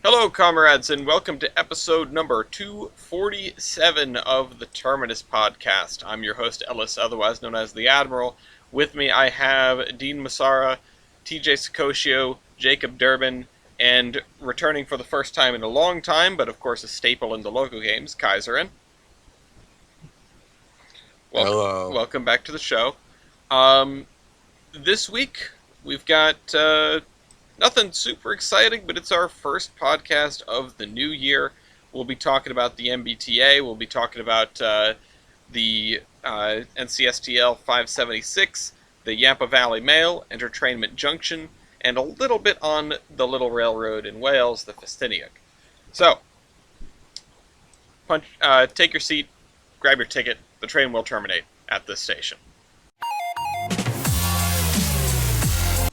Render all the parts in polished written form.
Hello, comrades, and welcome to episode number 247 of the Terminus podcast. I'm your host, Ellis, otherwise known as the Admiral. With me, I have Dean Massara, TJ Sakosio, Jacob Durbin, and returning for the first time in a long time, but of course a staple in the local games, Kaiserin. Hello. Welcome back to the show. This week, we've got nothing super exciting, but it's our first podcast of the new year. We'll be talking about the MBTA. We'll be talking about the NCSTL 576, the Yampa Valley Mail, Entertainment Junction, and a little bit on the little railroad in Wales, the Festiniog. So, take your seat, grab your ticket. The train will terminate at this station.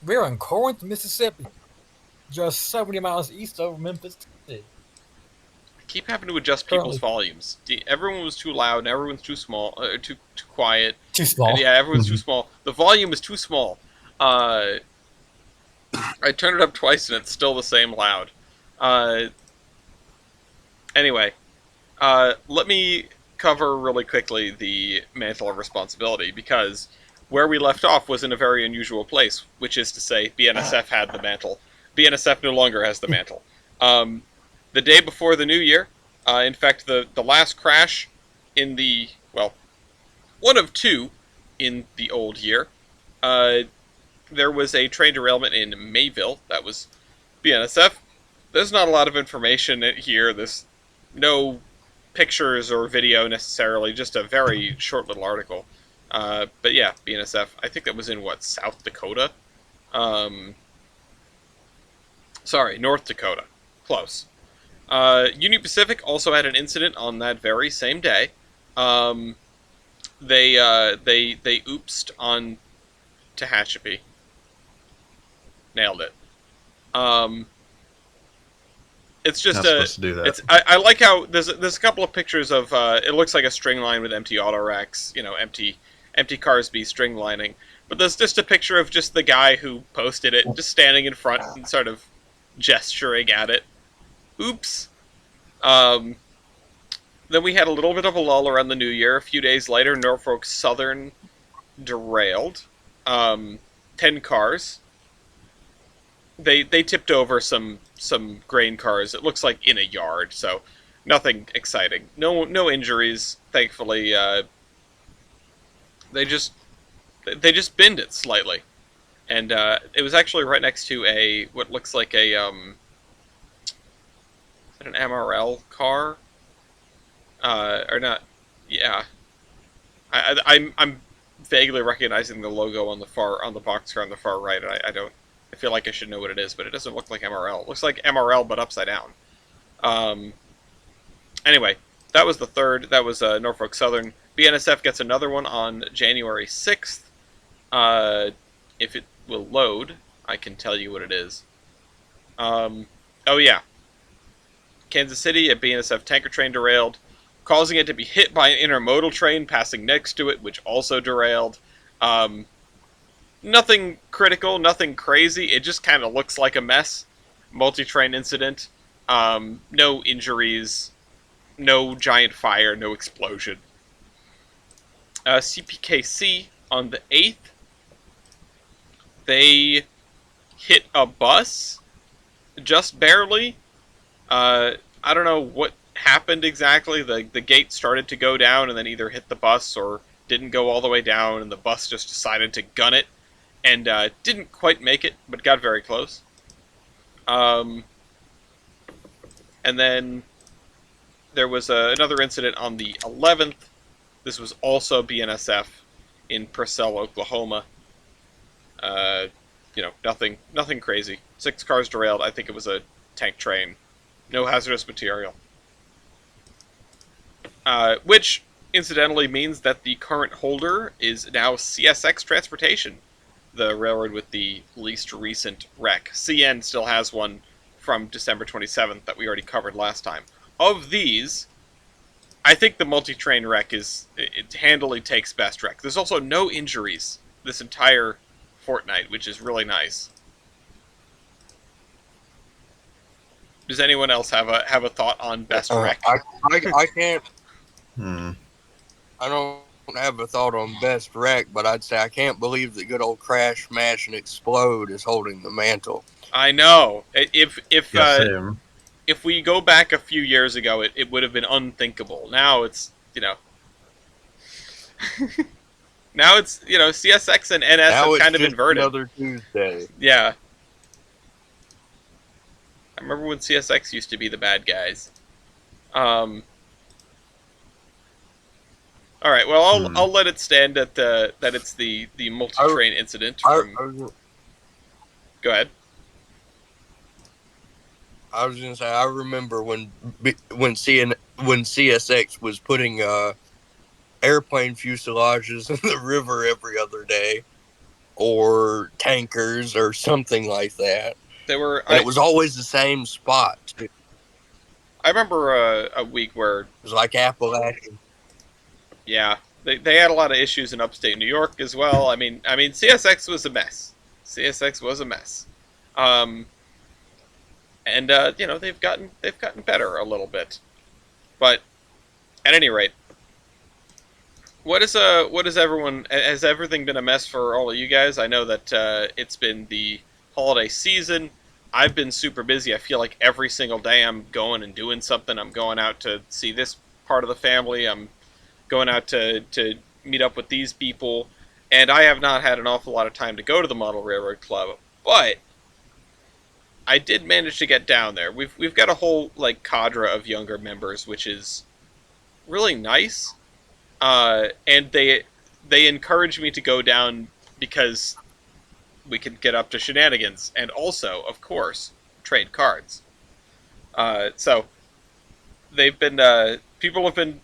We're in Corinth, Mississippi, just 70 miles east of Memphis, Tennessee. I keep having to adjust people's volumes. Everyone was too loud, and everyone's too small, too quiet. Too small. And yeah, everyone's too small. The volume is too small. I turned it up twice, and it's still the same loud. Anyway, let me cover really quickly the mantle of responsibility, because where we left off was in a very unusual place, which is to say, BNSF had the mantle. BNSF no longer has the mantle. The day before the new year, in fact, the last crash in the, well, one of two in the old year, there was a train derailment in Mayville. That was BNSF. There's not a lot of information here. There's no pictures or video necessarily, just a very short little article. But yeah, BNSF. I think that was in, South Dakota? Sorry, North Dakota. Close. Union Pacific also had an incident on that very same day. They oopsed on Tehachapi. Nailed it. It's just Not supposed to do that. I like how there's a couple of pictures of it looks like a string line with empty auto racks, empty cars be string lining. But there's just a picture of just the guy who posted it, just standing in front and sort of gesturing at it. Oops. Then we had a little bit of a lull around the new year. A few days later, Norfolk Southern derailed. 10 cars. They tipped over some grain cars. It looks like in a yard, so nothing exciting. No injuries, thankfully. They just binned it slightly, and it was actually right next to what looks like is it an MRL car? Or not? Yeah. I'm vaguely recognizing the logo on the boxcar on the far right. I feel like I should know what it is, but it doesn't look like MRL. It looks like MRL, but upside down. Anyway, that was the third. That was Norfolk Southern. BNSF gets another one on January 6th. If it will load, I can tell you what it is. Oh yeah. Kansas City, a BNSF tanker train derailed, causing it to be hit by an intermodal train passing next to it, which also derailed. Nothing critical, nothing crazy. It just kind of looks like a mess. Multi-train incident. No injuries. No giant fire. No explosion. CPKC on the 8th. They hit a bus. Just barely. I don't know what happened exactly. The gate started to go down and then either hit the bus or didn't go all the way down, and the bus just decided to gun it. And didn't quite make it, but got very close. And then there was another incident on the 11th. This was also BNSF in Purcell, Oklahoma. Nothing crazy. 6 cars derailed. I think it was a tank train. No hazardous material. Which, incidentally, means that the current holder is now CSX Transportation, the railroad with the least recent wreck. CN still has one from December 27th that we already covered last time. Of these, I think the multi-train wreck it handily takes best wreck. There's also no injuries this entire fortnight, which is really nice. Does anyone else have a thought on best wreck? I can't. Hmm. I don't have a thought on best wreck, but I'd say I can't believe that good old Crash, Smash, and Explode is holding the mantle. I know. Yeah, same. If we go back a few years ago, it would have been unthinkable. Now it's now it's CSX and NS Now have it's kind of just inverted. another Tuesday. Yeah, I remember when CSX used to be the bad guys. Um, all right, well I'll let it stand at that it's the multi I, train incident I, from. Go ahead. I was gonna say I remember when CSX was putting airplane fuselages in the river every other day, or tankers or something like that, They were and it was always the same spot. It I remember a week where was like Appalachian. yeah, they had a lot of issues in upstate New York as well. I mean CSX was a mess. CSX was a mess. Um, and they've gotten better a little bit. But at any rate, what is everyone has everything been a mess for all of you guys? I know that it's been the holiday season. I've been super busy. I feel like every single day I'm going and doing something. I'm going out to see this part of the family. I'm going out to meet up with these people, and I have not had an awful lot of time to go to the Model Railroad Club. But I did manage to get down there. We've got a whole like cadre of younger members, which is really nice. And they encourage me to go down because we can get up to shenanigans, and also, of course, trade cards. So they've been people have been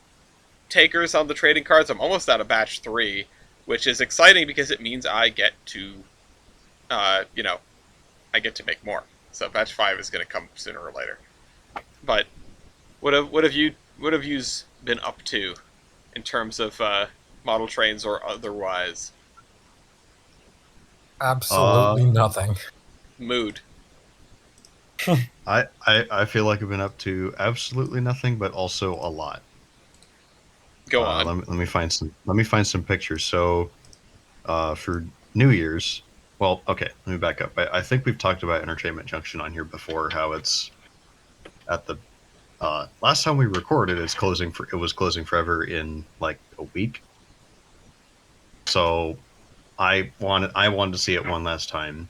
takers on the trading cards. I'm almost out of batch 3, which is exciting because it means I get to, uh, you know, I get to make more. So batch 5 is going to come sooner or later. But what have yous been up to in terms of model trains or otherwise? Absolutely nothing. Mood. I feel like I've been up to absolutely nothing, but also a lot. Go on. Let me find some pictures. So, for New Year's, well, okay, let me back up. I think we've talked about Entertainment Junction on here before. How it's at the last time we recorded, it was closing forever in like a week. So I wanted to see it one last time,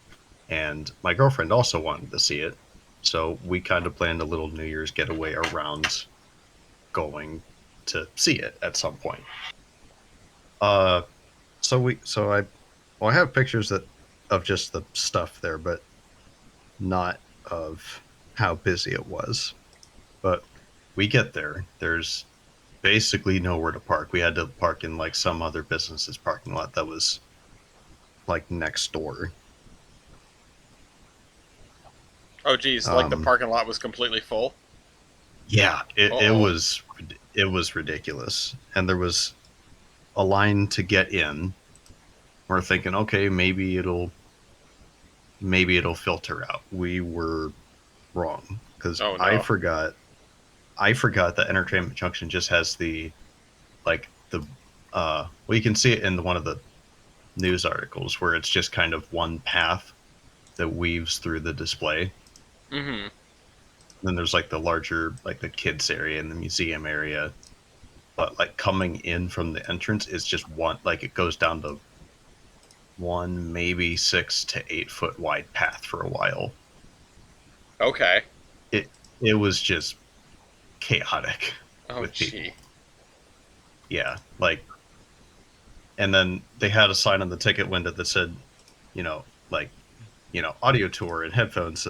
and my girlfriend also wanted to see it. So we kind of planned a little New Year's getaway around going to see it at some point. Uh, I have pictures of just the stuff there, but not of how busy it was. But we get there. There's basically nowhere to park. We had to park in like some other business's parking lot that was like next door. Oh, geez, like the parking lot was completely full. Yeah, it was ridiculous, and there was a line to get in. We're thinking, okay, maybe it'll filter out. We were wrong because Oh no. I forgot that Entertainment Junction just has the like the well, you can see it in one of the news articles where it's just kind of one path that weaves through the display. Mm-hmm. Then there's like the larger, like the kids area and the museum area, but like coming in from the entrance is just one, like it goes down to one, maybe 6 to 8 foot wide path for a while. Okay. It was just chaotic Oh, with people. gee. Yeah, like, and then they had a sign on the ticket window that said, you know, like, audio tour and headphones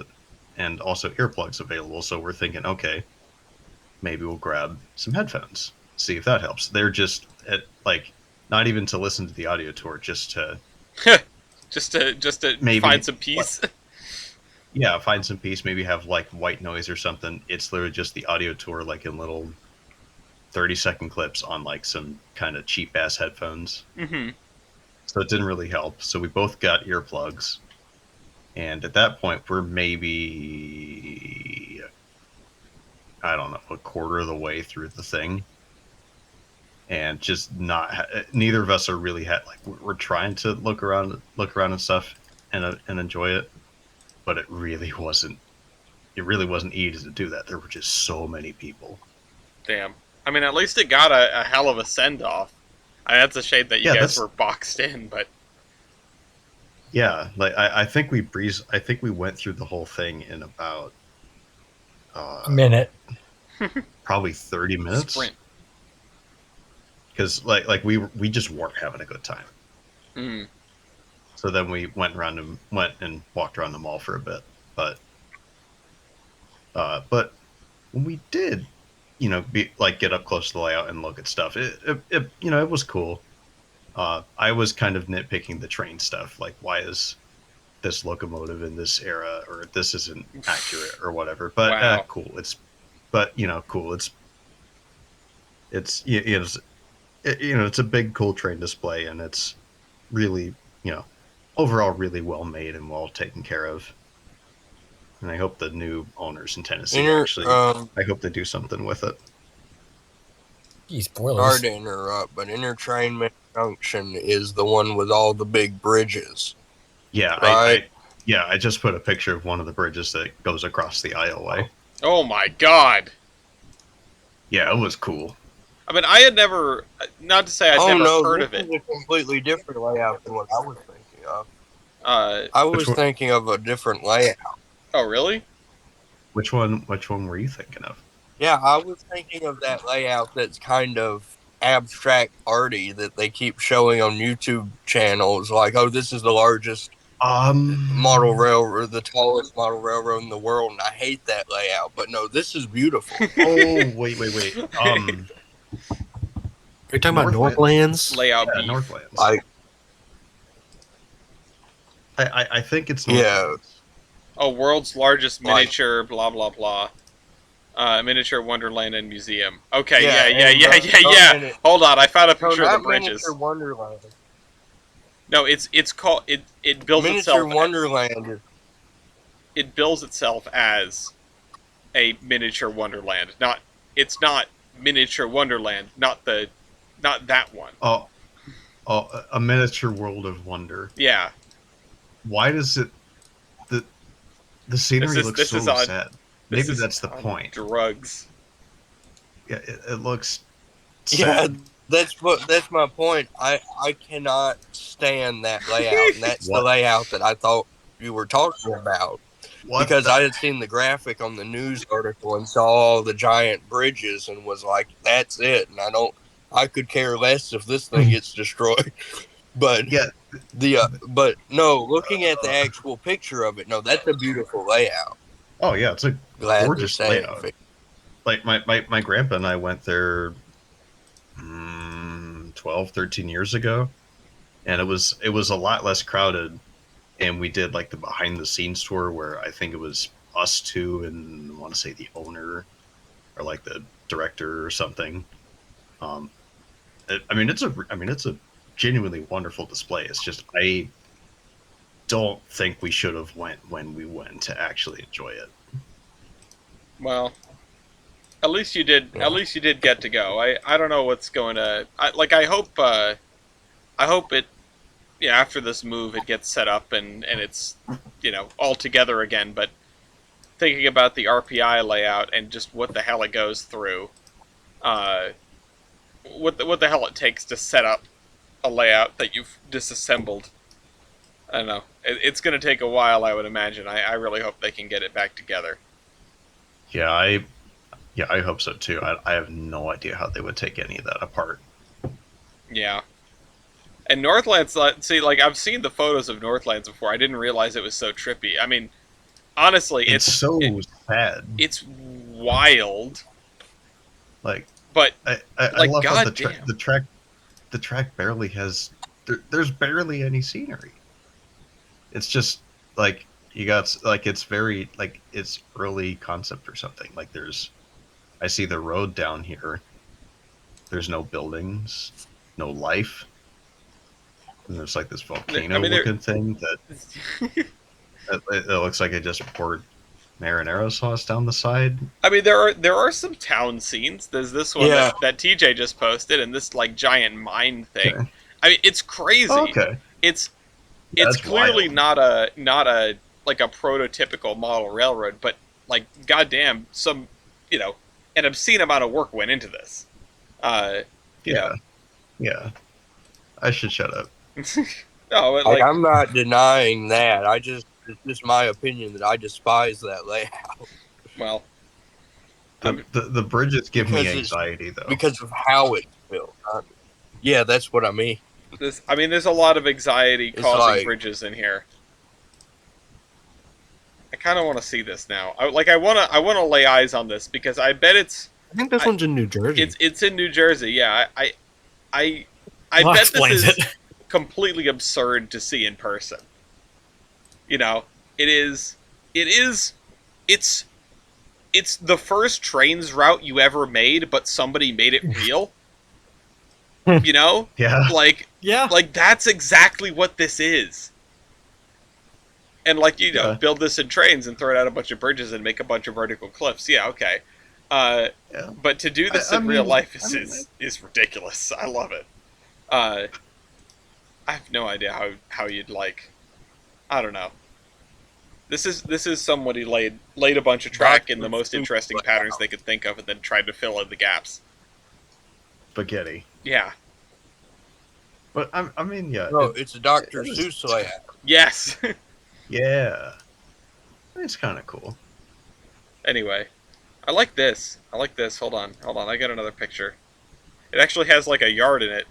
and also earplugs available. So we're thinking, okay, maybe we'll grab some headphones, see if that helps. They're just like not even to listen to the audio tour, just to just to maybe find some peace. yeah, find some peace. Maybe have like white noise or something. It's literally just the audio tour, like in little 30-second clips on like some kind of cheap ass headphones. Mm-hmm. So it didn't really help. So we both got earplugs. And at that point, we're maybe I don't know, a quarter of the way through the thing, and just not. Neither of us are really like we're trying to look around and stuff, and enjoy it, but it really wasn't. It really wasn't easy to do that. There were just so many people. Damn. I mean, at least it got a hell of a send off. That's a shame that you Yeah, guys were boxed in, but yeah. Like I think we breezed. I think we went through the whole thing in about A minute. probably 30 minutes. sprint. Because like we just weren't having a good time. Mm. So then we went and walked around the mall for a bit. But when we did, get up close to the layout and look at stuff, it was cool. I was kind of nitpicking the train stuff, like why is this locomotive in this era, or this isn't accurate, or whatever. But Wow. cool. Cool. It's a big cool train display, and it's really, overall really well made and well taken care of. And I hope the new owners in Tennessee I hope they do something with it. Gee, Sorry spoilers. to interrupt, but Intertrainment Junction is the one with all the big bridges. Yeah, Right. I just put a picture of one of the bridges that goes across the aisleway. Oh my god. Yeah, it was cool. I mean, I had never, not to say I'd never heard of this it. is a completely different layout than what I was thinking of. Uh, I was thinking of a different layout. oh, really? Which one were you thinking of? Yeah, I was thinking of that layout that's kind of abstract arty that they keep showing on YouTube channels. Like, oh, this is the largest model railroad, the tallest model railroad in the world, and I hate that layout. But no, this is beautiful. Oh, wait. Are you talking about Northlands? Layout Yeah, beef. Northlands. Like, I think it's yeah. Northlands. Oh, world's largest Like- miniature, blah blah blah. Miniature Wonderland and Museum. Okay, Yeah, yeah. and Hold on, I found a No, picture of not the bridges. Miniature Wonderland. No, it's called it builds Miniature itself. Wonderland is It bills itself as a miniature Wonderland. It's not miniature Wonderland. Not that one. Oh, a miniature world of wonder. Yeah. Why does it the scenery looks this is so on- sad? This Maybe is that's the on point. Drugs. Yeah, it looks yeah. sad. That's my point. I cannot stand that layout, and that's the What? layout that I thought you were talking about. What Because the- I had seen the graphic on the news article and saw all the giant bridges and was like, "That's it." And I could care less if this thing gets destroyed. But Yeah. but no, looking at the actual picture of it, no, that's a beautiful layout. Oh yeah, it's a Glad gorgeous to say. layout. Like my grandpa and I went there 12, 13 years ago, and it was a lot less crowded, and we did like the behind the scenes tour where I think it was us two and I want to say the owner or like the director or something. It's a genuinely wonderful display. It's just I don't think we should have went when we went to actually enjoy it. Well, at least you did. Yeah. At least you did get to go. I don't know what's going to. I hope it. Yeah, after this move, it gets set up and it's all together again. But thinking about the RPI layout and just what the hell it goes through, what the hell it takes to set up a layout that you've disassembled. I don't know. It's going to take a while, I would imagine. I really hope they can get it back together. Yeah, I hope so too. I have no idea how they would take any of that apart. Yeah. And Northlands, see, like, I've seen the photos of Northlands before. I didn't realize it was so trippy. I mean, honestly, It's so sad. it's wild. Like, But I like, love how goddamn. the track barely has. There's barely any scenery. It's just like you got like it's very like it's early concept or something. Like I see the road down here. There's no buildings, no life. And there's like this volcano looking thing that it looks like it just poured marinara sauce down the side. I mean, there are some town scenes. There's this one Yeah. that TJ just posted, and this like giant mine thing. Okay. I mean, it's crazy. Oh, okay. It's That's clearly wild. not a like a prototypical model railroad, but like goddamn, some an obscene amount of work went into this. Yeah. Yeah. I should shut up. No, but, Like, I'm not denying that. It's just my opinion that I despise that layout well, The bridges give me Because it's- anxiety, though. because of how it's built. Yeah, that's what I mean. there's a lot of anxiety It's causing like- bridges in here. I kind of want to see this now. I want to lay eyes on this because I bet it's I think this one's in New Jersey. it's in New Jersey. Yeah, I Well, bet explains this is it. completely absurd to see in person. It's the first trains route you ever made, but somebody made it real. Yeah. Like Yeah. that's exactly what this is. And Yeah. build this in trains and throw it out a bunch of bridges and make a bunch of vertical cliffs. Yeah, okay. Yeah. But to do this I in real mean, life I mean, is ridiculous. I love it. I have no idea how you'd I don't know. This is somebody laid a bunch of track in the most interesting patterns they could think of and then tried to fill in the gaps. Spaghetti. Yeah. But I mean, yeah. No, it's a Dr. it is- Seuss layout. Yes. Yeah. It's kind of cool. Anyway, I like this. Hold on. I got another picture. It actually has like a yard in it.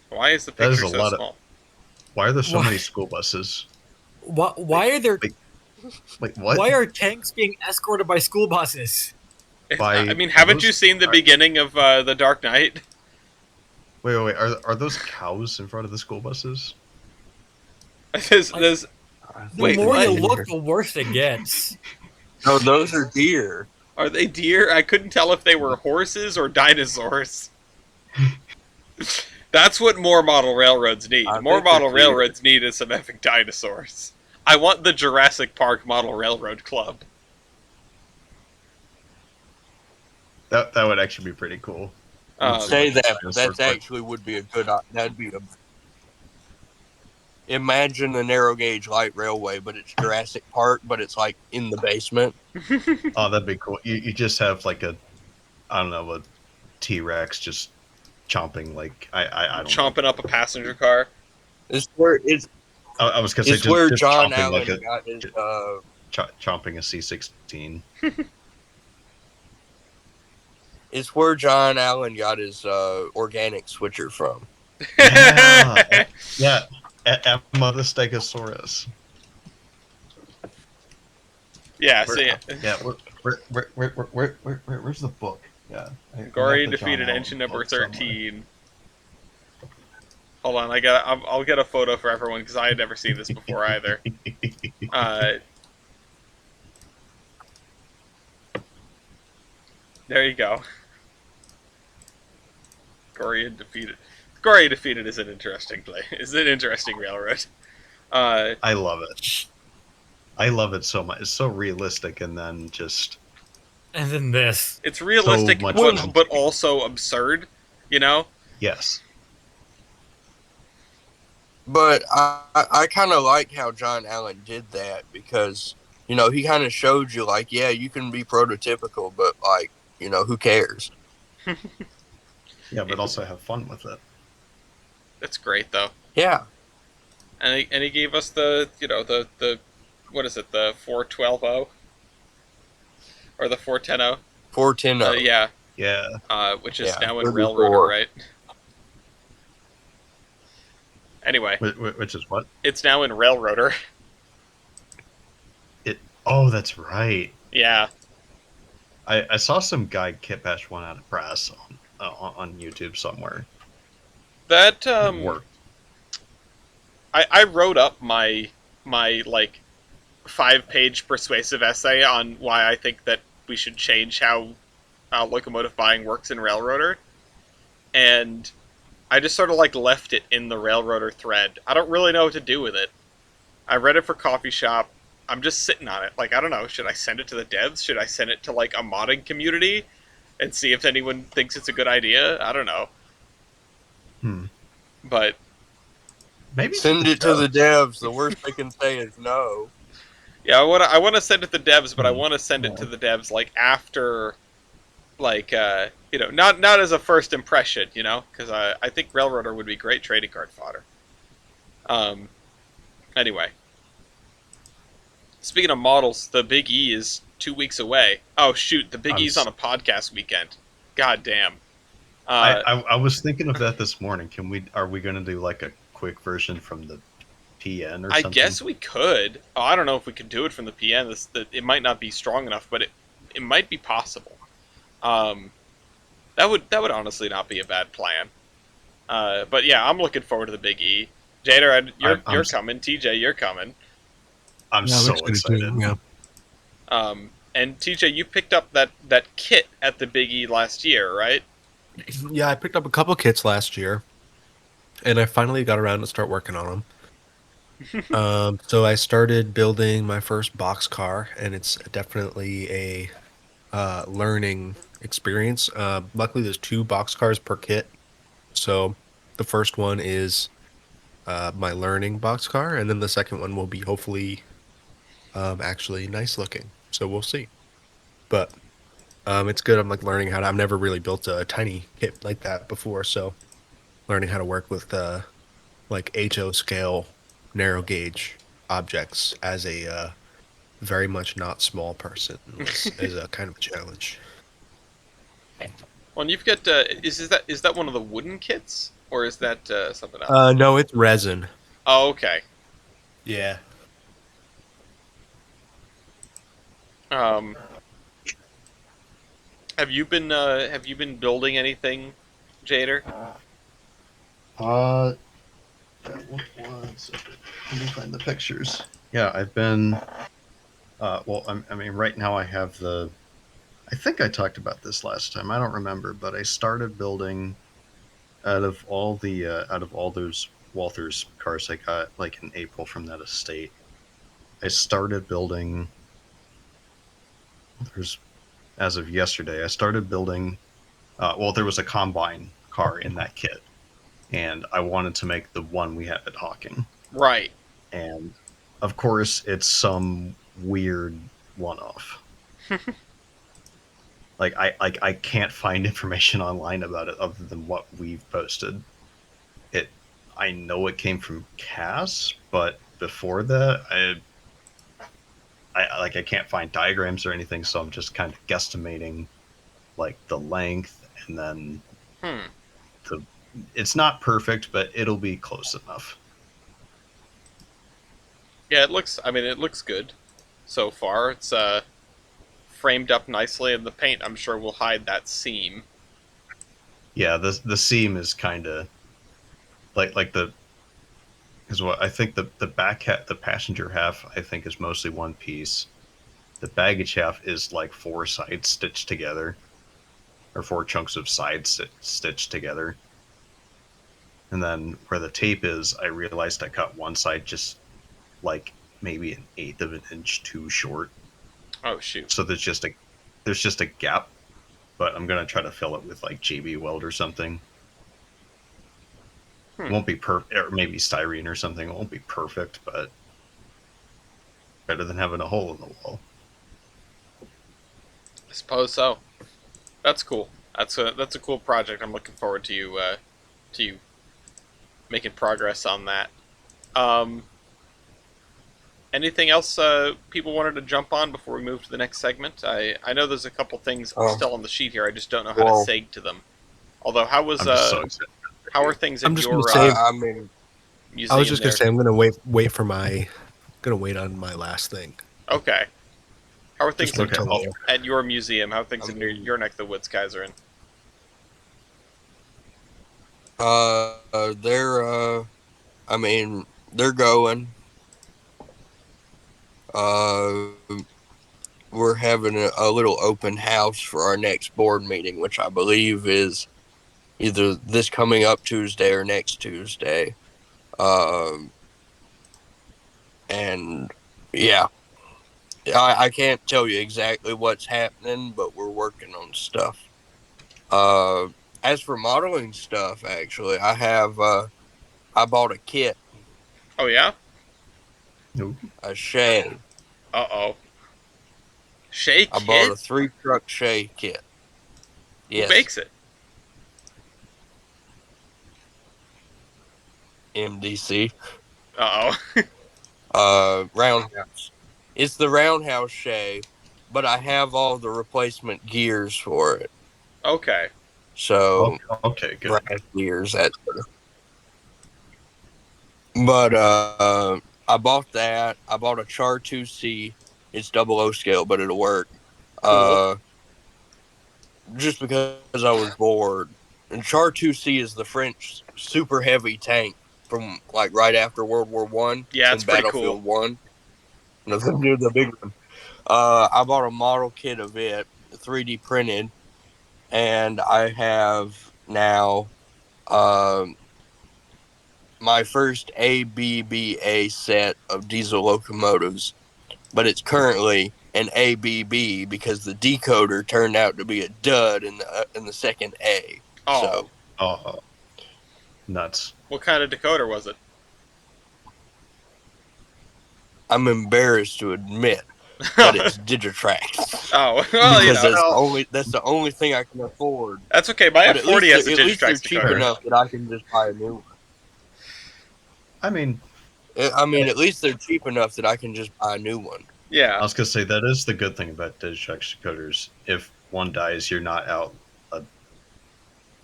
Why is the That is picture a so lot of- small? Why are there so Why- many school buses? Why are there? Wait, what? Why are tanks being escorted by school buses? By- I mean, haven't those- you seen the beginning of The Dark Knight? Wait. Are those cows in front of the school buses? there's The Wait, more what? you look, the worse it gets. No, those are deer. Are they deer? I couldn't tell if they were horses or dinosaurs. That's what more model railroads need. I More think they're model deer. railroads need is some epic dinosaurs. I want the Jurassic Park Model Railroad Club. That would actually be pretty cool. Say that, but dinosaur that's clip. actually would be a good. That'd be a. Imagine a narrow gauge light railway, but it's Jurassic Park, but it's like in the basement. Oh, that'd be cool. You just have like a T-Rex just chomping like I don't know. Chomping up a passenger car. It's where it's I was gonna say it's where just John chomping Allen like a got his. chomping a C-16. It's where John Allen got his organic switcher from. Yeah. Yeah, Emma the Stegosaurus. Yeah, see, Yeah, where's the book? Yeah, Gory got the John defeated Allen engine number book somewhere. 13. Hold on, I'll get a photo for everyone because I had never seen this before either. There you go. Gory defeated is an interesting play. Is an interesting railroad. I love it. I love it so much. It's so realistic, and then just And then this. It's realistic, So much but also absurd. yes. But I kind of like how John Allen did that because, he kind of showed you, like, yeah, you can be prototypical, but, like, who cares? Yeah, but also have fun with it. That's great though. Yeah. And he gave us the the what is it, the 412.0 or the 410.0? 410. Yeah. Yeah. Which is Yeah, now in Ruby Railroader, 4. right? Anyway, Which is what? it's now in Railroader. Oh, that's right. Yeah. I saw some guy kit bash one out of press on YouTube somewhere. That It worked. I wrote up my like 5-page persuasive essay on why I think that we should change how locomotive buying works in Railroader, and I just sort of like left it in the Railroader thread. I don't really know what to do with it. I read it for Coffee Shop. I'm just sitting on it. Like, I don't know. Should I send it to the devs? Should I send it to like a modding community and see if anyone thinks it's a good idea? I don't know. But Maybe Send it to the devs. The worst they can say is no. yeah, I want to send it to the devs, but I want to send it to the devs like after, like not as a first impression, because I think Railroader would be great trading card fodder. Anyway, speaking of models, the Big E is 2 weeks away. Oh shoot, the Big E's on a podcast weekend. God damn. I was thinking of that this morning. Are we going to do like a quick version from the PN or something? I guess we could. Oh, I don't know if we could do it from the PN. It might not be strong enough, but it might be possible. That would honestly not be a bad plan. But yeah, I'm looking forward to the Big E. Jader, you're coming. TJ, you're coming. I'm so excited. Yeah. And TJ, you picked up that kit at the Big E last year, right? Yeah, I picked up a couple kits last year, and I finally got around to start working on them. So I started building my first box car, and it's definitely a learning experience. Luckily, there's 2 box cars per kit. So the first one is my learning box car, and then the second one will be hopefully actually nice looking. So we'll see. But it's good. I'm like learning how to. I've never really built a tiny kit like that before, so learning how to work with like HO scale narrow gauge objects as a very much not small person is a kind of a challenge. Well, and you've got is that one of the wooden kits or is that something else? No, it's resin. Oh, okay. Yeah. Have you been building anything, Jader? What was it? Let me find the pictures. Yeah, I've been. Well, I mean, right now I have the. I think I talked about this last time. I don't remember, but I started building out of all those Walther's cars I got like in April from that estate. I started building. As of yesterday, I started building. There was a combine car in that kit, and I wanted to make the one we have at Hawking. Right. And of course, it's some weird one-off. I can't find information online about it other than what we've posted. I know it came from Cass, but before that, I can't find diagrams or anything, so I'm just kind of guesstimating like the length, and then it's not perfect, but it'll be close enough. Yeah, it looks good so far. It's framed up nicely, and the paint I'm sure will hide that seam. Yeah, the seam is kind of like the is what I think the the passenger half I think is mostly one piece. The baggage half is like 4 sides stitched together, or 4 chunks of sides stitched together. And then where the tape is, I realized I cut one side just like maybe 1/8 of an inch too short. Oh shoot! So there's just a gap, but I'm gonna try to fill it with like JB Weld or something. It won't be perfect, or maybe styrene or something. It won't be perfect, but better than having a hole in the wall. I suppose so. That's cool. That's a cool project. I'm looking forward to you making progress on that. Anything else people wanted to jump on before we move to the next segment? I know there's a couple things still on the sheet here. I just don't know how to seg to them. Although, how are things in your museum? I was just gonna say I'm gonna wait on my last thing. Okay. How are things at your museum? How are things in your neck of the woods, Kaiserin? They're going. We're having a little open house for our next board meeting, which I believe is either this coming up Tuesday or next Tuesday. And yeah, I can't tell you exactly what's happening, but we're working on stuff. As for modeling stuff, actually, I bought a kit, Oh yeah. Nope. a Shay. Uh-oh. Shay I bought a Kit? 3-truck Shay kit. Who Yes, makes it? MDC. Uh-oh. Roundhouse. It's the Roundhouse Shay, but I have all the replacement gears for it. Okay. So, Okay, good. brass gears, that sort of. But I bought that. I bought a Char 2C. It's 00 scale, but it'll work. Cool. Just because I was bored. And Char 2C is the French super heavy tank from like right after World War One Yeah, it's in pretty cool. Battlefield One. Nothing near the big one. I bought a model kit of it, 3D printed, and I have now my first ABBA set of diesel locomotives, but it's currently an ABB because the decoder turned out to be a dud in the second A. Oh. So Oh, nuts. What kind of decoder was it? I'm embarrassed to admit, but it's Digitrax Oh, well, because Well, that's the only thing I can afford. that's okay. My But F40 has a at least they're Digitrax cheap decoder. enough that I can just buy a new one. I mean, I mean, at least they're cheap enough that I can just buy a new one. I Yeah. was gonna say that is the good thing about Digitrax decoders. If one dies, you're not out a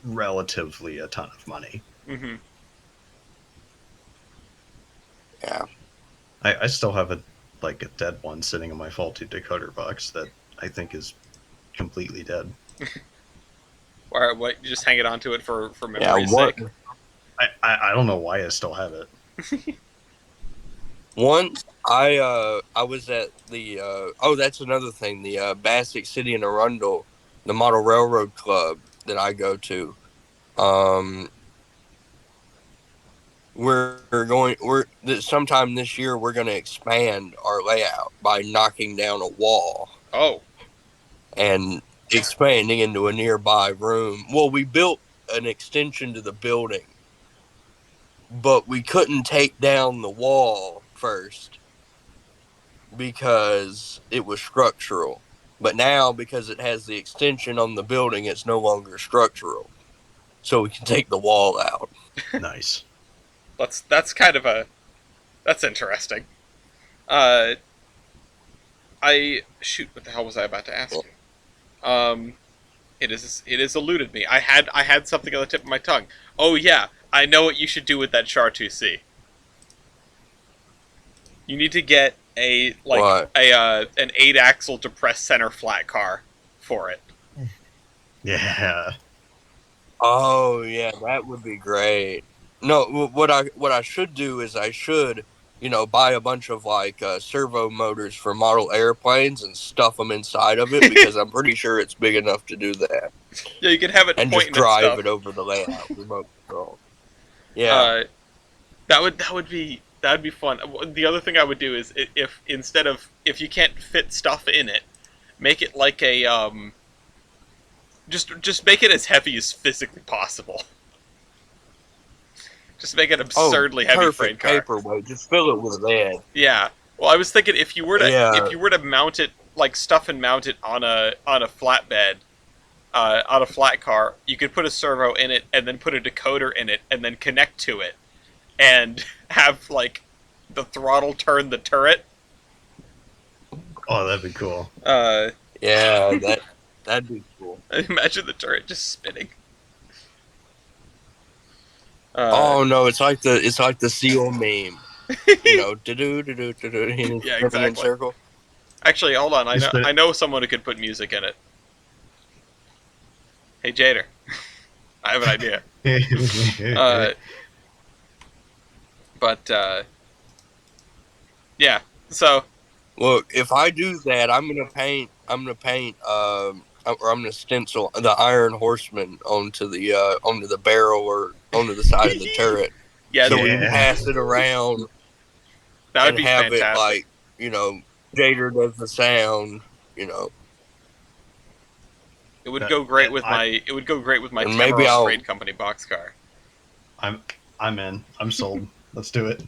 relatively a ton of money. Mm-hmm. Yeah. I still have a dead one sitting in my faulty decoder box that I think is completely dead. Or what? You just hang it onto it for Yeah. memory's sake. I don't know why I still have it. Once I was at the that's another thing, the Bassick City and Arundel, the Model Railroad Club that I go to. Um, we're sometime this year we're going to expand our layout by knocking down a wall Oh. and expanding into a nearby room. Well, we built an extension to the building, but we couldn't take down the wall first because it was structural. But now, because it has the extension on the building, it's no longer structural. So we can take the wall out. Nice. That's kind of that's interesting. Uh, I shoot. What the hell was I about to ask you? It is eluded me. I had something on the tip of my tongue. Oh yeah, I know what you should do with that Char 2C. You need to get What? an 8-axle depressed center flat car for it. Yeah. Oh yeah, that would be great. No, what I should do is I should buy a bunch of like servo motors for model airplanes and stuff them inside of it because I'm pretty sure it's big enough to do that, Yeah, you can have it and just pointing at drive stuff. it over the layout remote control. Yeah. Uh, that would be fun. The other thing I would do is if instead of if you can't fit stuff in it, make it like a just make it as heavy as physically possible. Just make it absurdly heavy freight Perfect car. paperweight. Just fill it with lead. Yeah. Well, I was thinking if you were Yeah. to mount it like stuff and mount it on a flatbed, on a flat car, you could put a servo in it and then put a decoder in it and then connect to it, and have like the throttle turn the turret. Oh, that'd be cool. Yeah, that'd be cool. Imagine the turret just spinning. Oh no, it's like the seal meme. Do Yeah, spinning in exactly. circle. Actually, hold on. Is that- I know someone who could put music in it. Hey, Jader. I have an idea. Yeah. So Look, if I do that, I'm gonna paint, or I'm gonna stencil the Iron Horseman onto the barrel or onto the side of the turret, yeah, so we Yeah. can pass it around that would and be have it fantastic. like Jader does the sound, you know. It would go great with my. It would go great with my And maybe Terminus I'll- Freight Company boxcar. I'm in. I'm sold. Let's do it.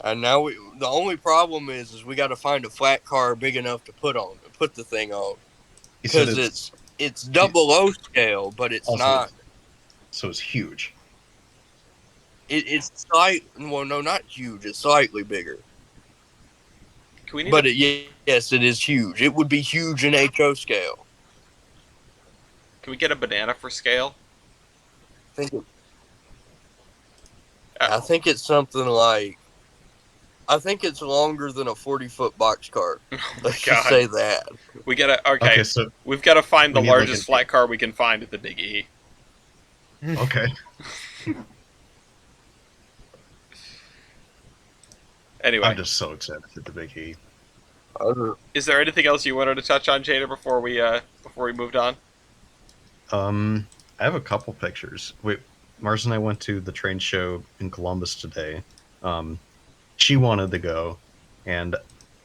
And now the only problem is we got to find a flat car big enough to put the thing on, You said because it's double O scale, but it's also, not. So it's huge. It's well, no, not huge. It's slightly bigger, Can we need? but yes, it is huge. It would be huge in HO scale. Can we get a banana for scale? I think it's something like. I think it's longer than a 40-foot box car. Oh my Let's just god. say that. We gotta. Okay. So We've got to find the we need, like, largest flat car we can find at the Big E. okay. Anyway, I'm just so excited for the Big E. is there anything else you wanted to touch on, Jada, before we moved on? I have a couple pictures. Mars and I went to the train show in Columbus today. She wanted to go, and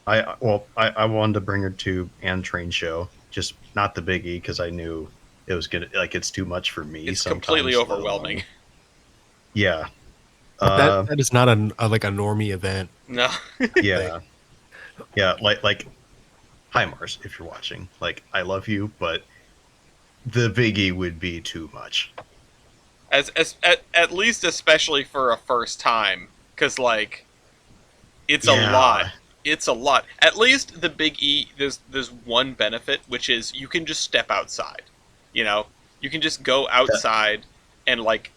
I wanted to bring her to and train show, just not the Big E, because I knew it was gonna, like, it's too much for me. It's sometimes, completely let alone- overwhelming. Yeah. That is not a like a normie event. No. Yeah. Yeah, like hi Mars, if you're watching. Like, I love you, but the Big E would be too much. At least especially for a first time, because like it's Yeah. a lot. It's a lot. At least the Big E, there's one benefit, which is you can just step outside. You know, you can just go outside and like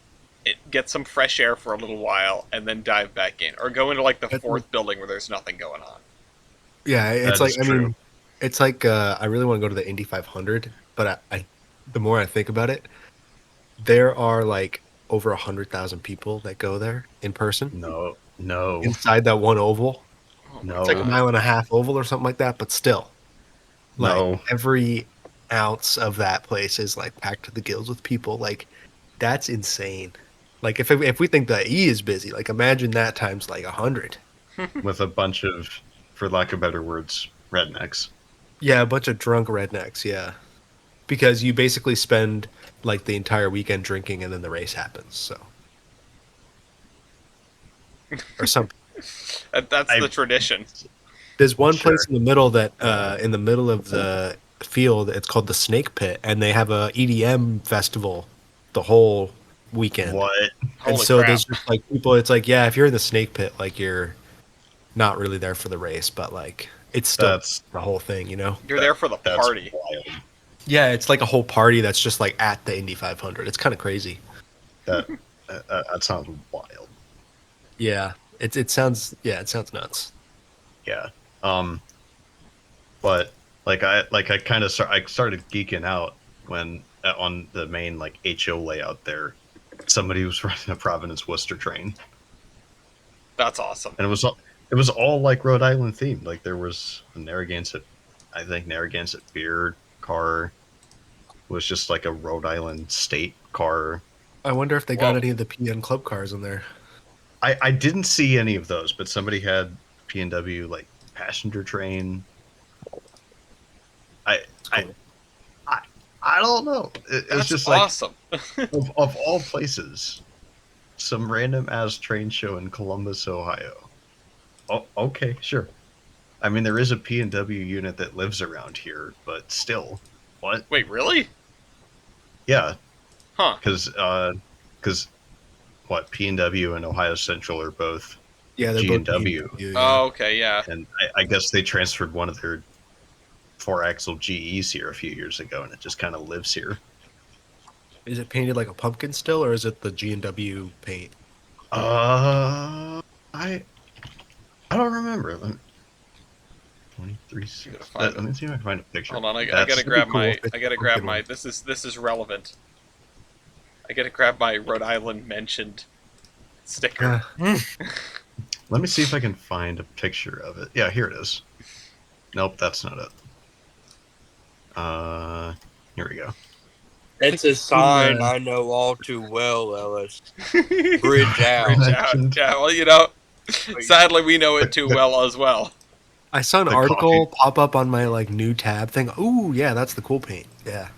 get some fresh air for a little while, and then dive back in, or go into like the fourth building where there's nothing going on. Yeah, it's That like is I true. mean, it's like I really want to go to the Indy 500, but I the more I think about it, there are like over 100,000 people that go there in person No. inside that one oval. Oh my No. It's like a God. mile and a half oval or something like that, but still, like No. every ounce of that place is like packed to the gills with people. Like that's insane. Like if we think the E is busy, like imagine that times like 100. With a bunch of, for lack of better words, rednecks. Yeah, a bunch of drunk rednecks. Yeah, because you basically spend like the entire weekend drinking, and then the race happens. So, or something. That's the tradition. There's one Sure. place in the middle that, in the middle of the field, it's called the Snake Pit, and they have a EDM festival the whole weekend. What? And Holy so crap. there's just like people. It's like, yeah, if you're in the Snake Pit, like you're not really there for the race, but like it's still That's the whole thing, you know? You're there for the that's party. wild. Yeah, it's like a whole party that's just like at the Indy 500. It's kind of crazy. That sounds wild. Yeah, it sounds nuts. Yeah. But I started geeking out when on the main like HO layout there, somebody was running a Providence Worcester train, That's awesome. and it was all like Rhode Island themed. Like there was a Narragansett beer car was just like a Rhode Island state car. I wonder if they got Whoa. any of the PN Club cars in there. I didn't see any of those, but somebody had P&W like passenger train. I don't know. It was That's just like awesome. of all places, some random ass train show in Columbus, Ohio. Oh, okay, sure. I mean, there is a P&W unit that lives around here, but still, what? Wait, really? Yeah, Huh. because what, P&W and Ohio Central are both, Yeah, they're G&W. both PNW, Oh, okay, yeah. and I guess they transferred one of their 4-axle GEs here a few years ago, and it just kind of lives here. Is it painted like a pumpkin still, or is it the G&W paint? I don't remember. 23. You gotta find Let me see if I can find a picture. Hold on, I That's- gotta grab cool my. if it's I gotta a grab pumpkin my. one. This is relevant. I gotta grab my Rhode Island mentioned sticker. Let me see if I can find a picture of it. Yeah, here it is. Nope, that's not it. Here we go. It's a sign Yeah. I know all too well, Ellis. Bridge out. Bridge out. Yeah, well, you know, Sadly, we know it too well as well. I saw an The article coffee. pop up on my like new tab thing. Ooh, yeah, that's the cool paint. Yeah.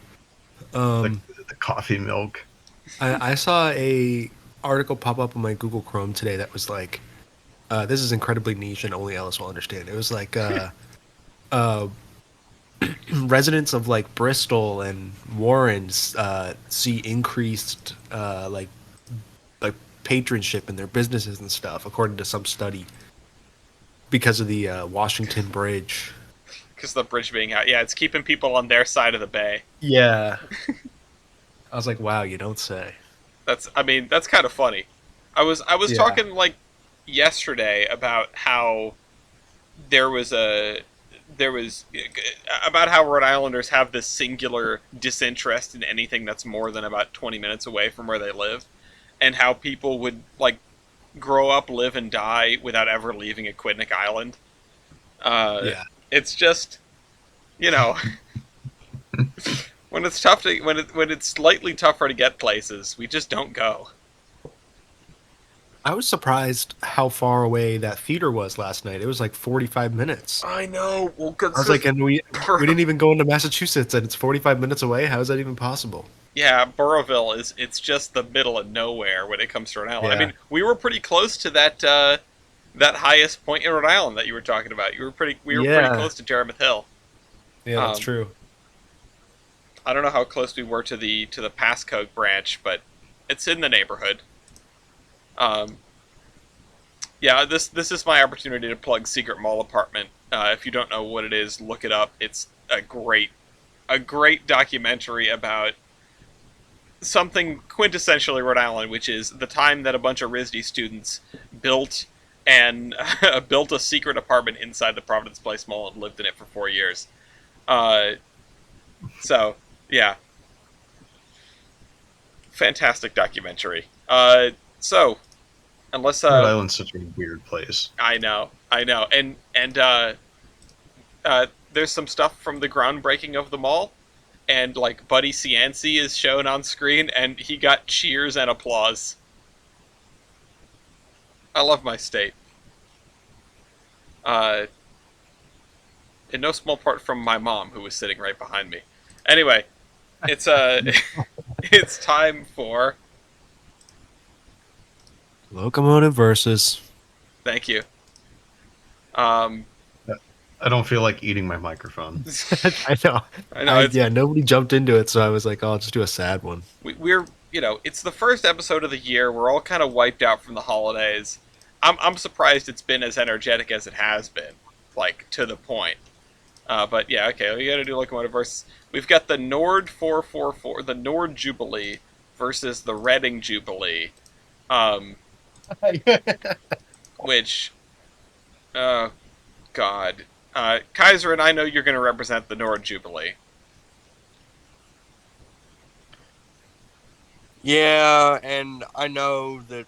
The coffee milk. I saw a article pop up on my Google Chrome today that was like, this is incredibly niche and only Alice will understand. It was like, uh, residents of like Bristol and Warrens see increased like patronship in their businesses and stuff, according to some study, because of the Washington Bridge. Because the bridge being out. Yeah, it's keeping people on their side of the bay. Yeah. I was like, wow, you don't say. That's kind of funny. I was Yeah. talking like yesterday about how there was about how Rhode Islanders have this singular disinterest in anything that's more than about 20 minutes away from where they live, and how people would like grow up, live, and die without ever leaving Aquidneck Island. Yeah. It's just, you know, when it's tough to when it's slightly tougher to get places, we just don't go. I was surprised how far away that theater was last night. It was like 45 minutes. I know. Well, I was like, and we didn't even go into Massachusetts, and it's 45 minutes away. How is that even possible? yeah, Burrowville it's just the middle of nowhere when it comes to Rhode Island. I Yeah. mean, we were pretty close to that highest point in Rhode Island that you were talking about. We were pretty Yeah. close to Jarmuth Hill. Yeah, that's Um, true. I don't know how close we were to the Passcoke branch, but it's in the neighborhood. Yeah, this is my opportunity to plug Secret Mall Apartment. If you don't know what it is, look it up. It's a great documentary about something quintessentially Rhode Island, which is the time that a bunch of RISD students built built a secret apartment inside the Providence Place Mall and lived in it for 4 years. So yeah, fantastic documentary. So unless Rhode Island's such a weird place. I know, and there's some stuff from the groundbreaking of the mall, and like Buddy Cianci is shown on screen, and he got cheers and applause. I love my state. In no small part from my mom, who was sitting right behind me. Anyway, it's it's time for. Locomotive versus. Thank you. I don't feel like eating my microphone. I know. I know. Yeah, nobody jumped into it, so I was like, oh, I'll just do a sad one. We're it's the first episode of the year. We're all kind of wiped out from the holidays. I'm surprised it's been as energetic as it has been, like to the point. But yeah, okay, we got to do Locomotive versus. We've got the Nord 444, the Nord Jubilee versus the Reading Jubilee, which, oh God, Kaiser and I know you're going to represent the Nord Jubilee. Yeah, and I know that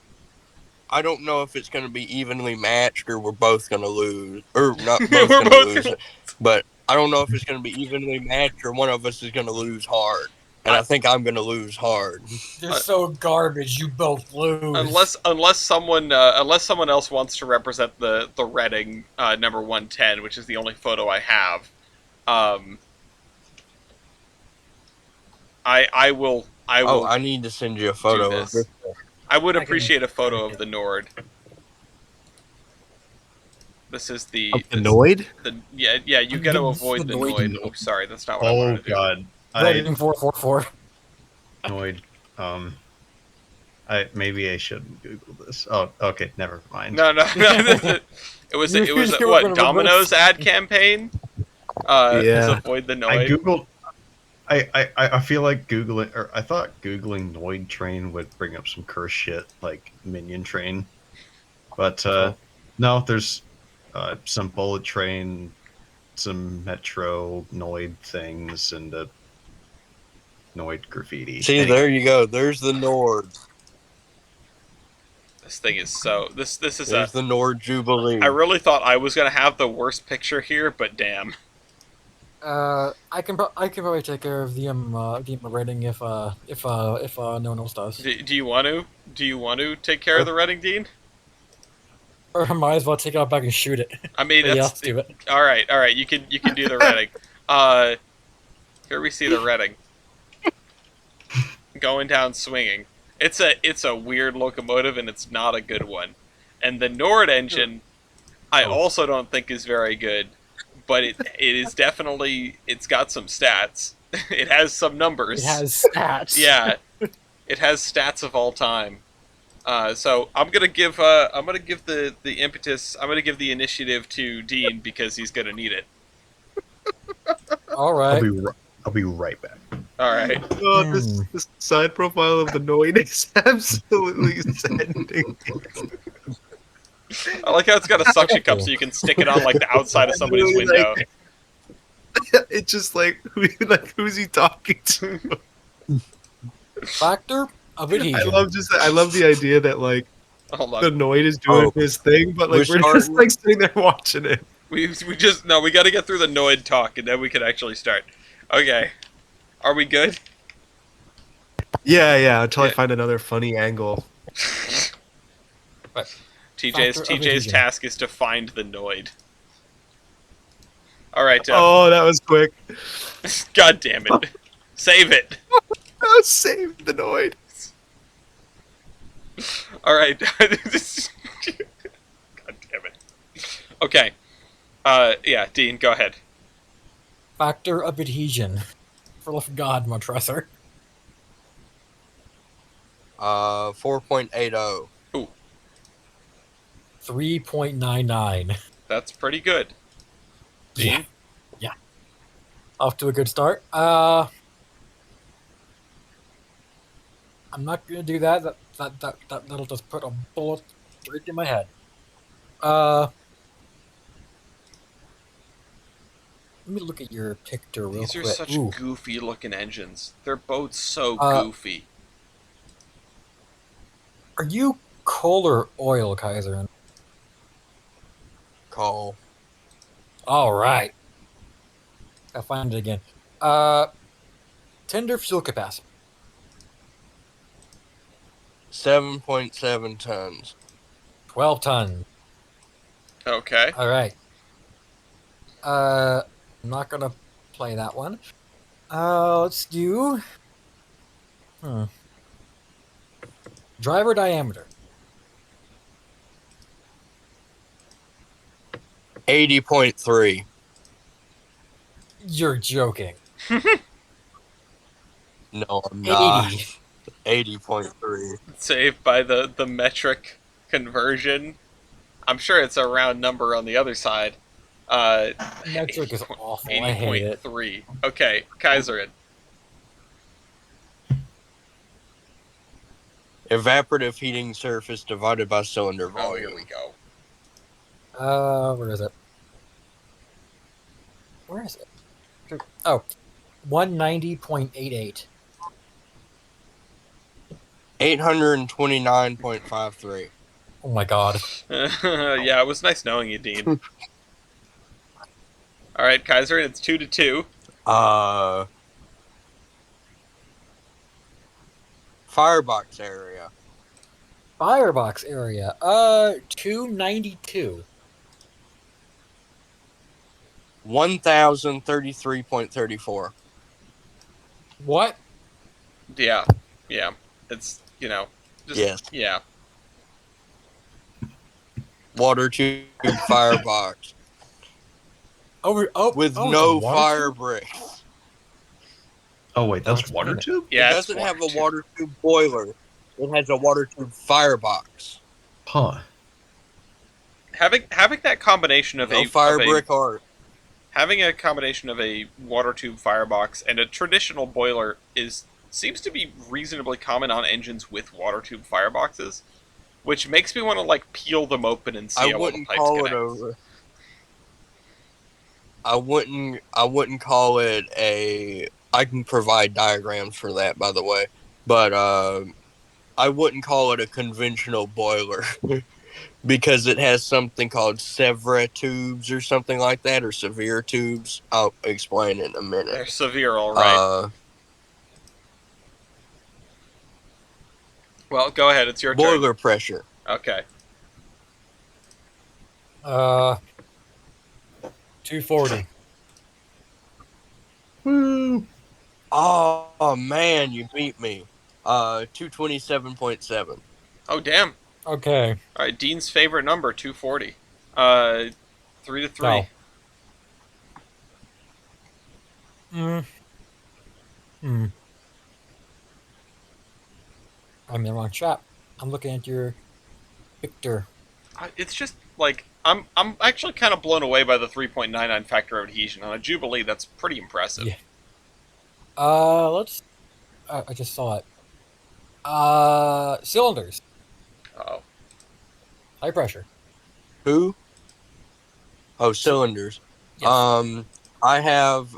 I don't know if it's going to be evenly matched or we're both going to lose, or not both We're going to both lose. gonna- But I don't know if it's going to be evenly matched or one of us is going to lose hard. And I think I'm going to lose hard. You're so garbage. You both lose. Unless someone else wants to represent the Reading number 110, which is the only photo I have. I will. Oh, I need to send you a photo of this. I would I can- appreciate a photo of the Nord. This is the Noid? yeah. You got to This is avoid the the Noid. Noid. Oh, sorry, that's not what I Oh wanted to do. God, Rating 444. Noid. Maybe I shouldn't Google this. Oh, okay, never mind. No. It was You were what gonna Domino's ad campaign. Yeah. Avoid the I Noid. googled. I feel like googling, or I thought googling Noid train would bring up some curse shit like Minion Train, but no, there's some bullet train, some Metro Noid things, and Noid graffiti. See, there you go. There's the Nord. This thing is so. This is There's the Nord Jubilee. I really thought I was gonna have the worst picture here, but damn. I can probably take care of the rating if no one else does. Do you want to? Do you want to take care of the Reading Dean? Or I might as well take it out back and shoot it. I mean, But yeah, that's let's do it. all right. All right, you can do the redding. Here we see the redding going down swinging. It's a weird locomotive, and it's not a good one. And the Nord engine, I also don't think is very good, but it is definitely, it's got some stats. It has some numbers. It has stats. Yeah, it has stats of all time. So I'm gonna give the impetus. I'm gonna give the initiative to Dean because he's gonna need it. All right. I'll be right back. All right. Oh, this side profile of the Noid is absolutely sending. I like how it's got a suction cup so you can stick it on like the outside of somebody's window. It's just like who's he talking to? Factor of adhesion. I love the idea that like Hold the on. Noid is doing his thing, but like we're just like sitting there watching it. We got to get through the Noid talk and then we can actually start. Okay. Are we good? Yeah, until I find another funny angle. TJ's task is to find the Noid. All right. Oh, that was quick. God damn it! Save it. Oh, save the Noid. All right. God damn it. Okay. Yeah, Dean, go ahead. Factor of adhesion. For love of God, Montressor. 4.80. 3.99. That's pretty good. Dean? Yeah. Off to a good start. I'm not gonna do that. That'll just put a bullet straight in my head. Let me look at your picture real These quick. are such Ooh. goofy looking engines. They're both so goofy. Are you coal or oil, Kaiser? Coal. All right. I'll find it again. Tender fuel capacity. 7.7 tons. 12 tons. Okay. All right. I'm not gonna play that one. Let's do. Driver diameter. 80.3. You're joking. No, I'm not. 80. 80.3. Saved by the metric conversion. I'm sure it's a round number on the other side. Metric is awful. I hate it. 80.3. Okay, Kaiserin. Evaporative heating surface divided by cylinder Oh, here volume. we go. Where is it? Where is it? Oh, 190.88. 829.53. Oh my god. Yeah, it was nice knowing you, Dean. All right, Kaiserin, it's 2-2. Firebox area. Firebox area. 292. 1,033.34. What? Yeah. It's, just, Yes. Yeah. Water tube firebox. With no fire bricks. Oh wait, that's water tube? Yeah, It doesn't have a water tube boiler. It has a water tube firebox. Huh. Having that combination of No fire brick art. Having a combination of a water tube firebox and a traditional boiler seems to be reasonably common on engines with water tube fireboxes, which makes me want to peel them open and see how all the pipes connect. I wouldn't call it a. I can provide diagrams for that, by the way, but I wouldn't call it a conventional boiler because it has something called Severe tubes or something like that, or severe tubes. I'll explain in a minute. They're severe, all right. Well, go ahead. It's your boiler turn. pressure. Okay. Uh, 240. Woo! Oh man, you beat me. 227.7. Oh damn! Okay. All right, Dean's favorite number, 240. 3-3. Go. Mm. Hmm. I'm in the wrong chat. I'm looking at your Victor. It's just like I'm actually kind of blown away by the 3.99 factor of adhesion on a Jubilee. That's pretty impressive. Yeah. Let's. I just saw it. Cylinders. Oh, High pressure. Who? Oh, cylinders. Yes. I have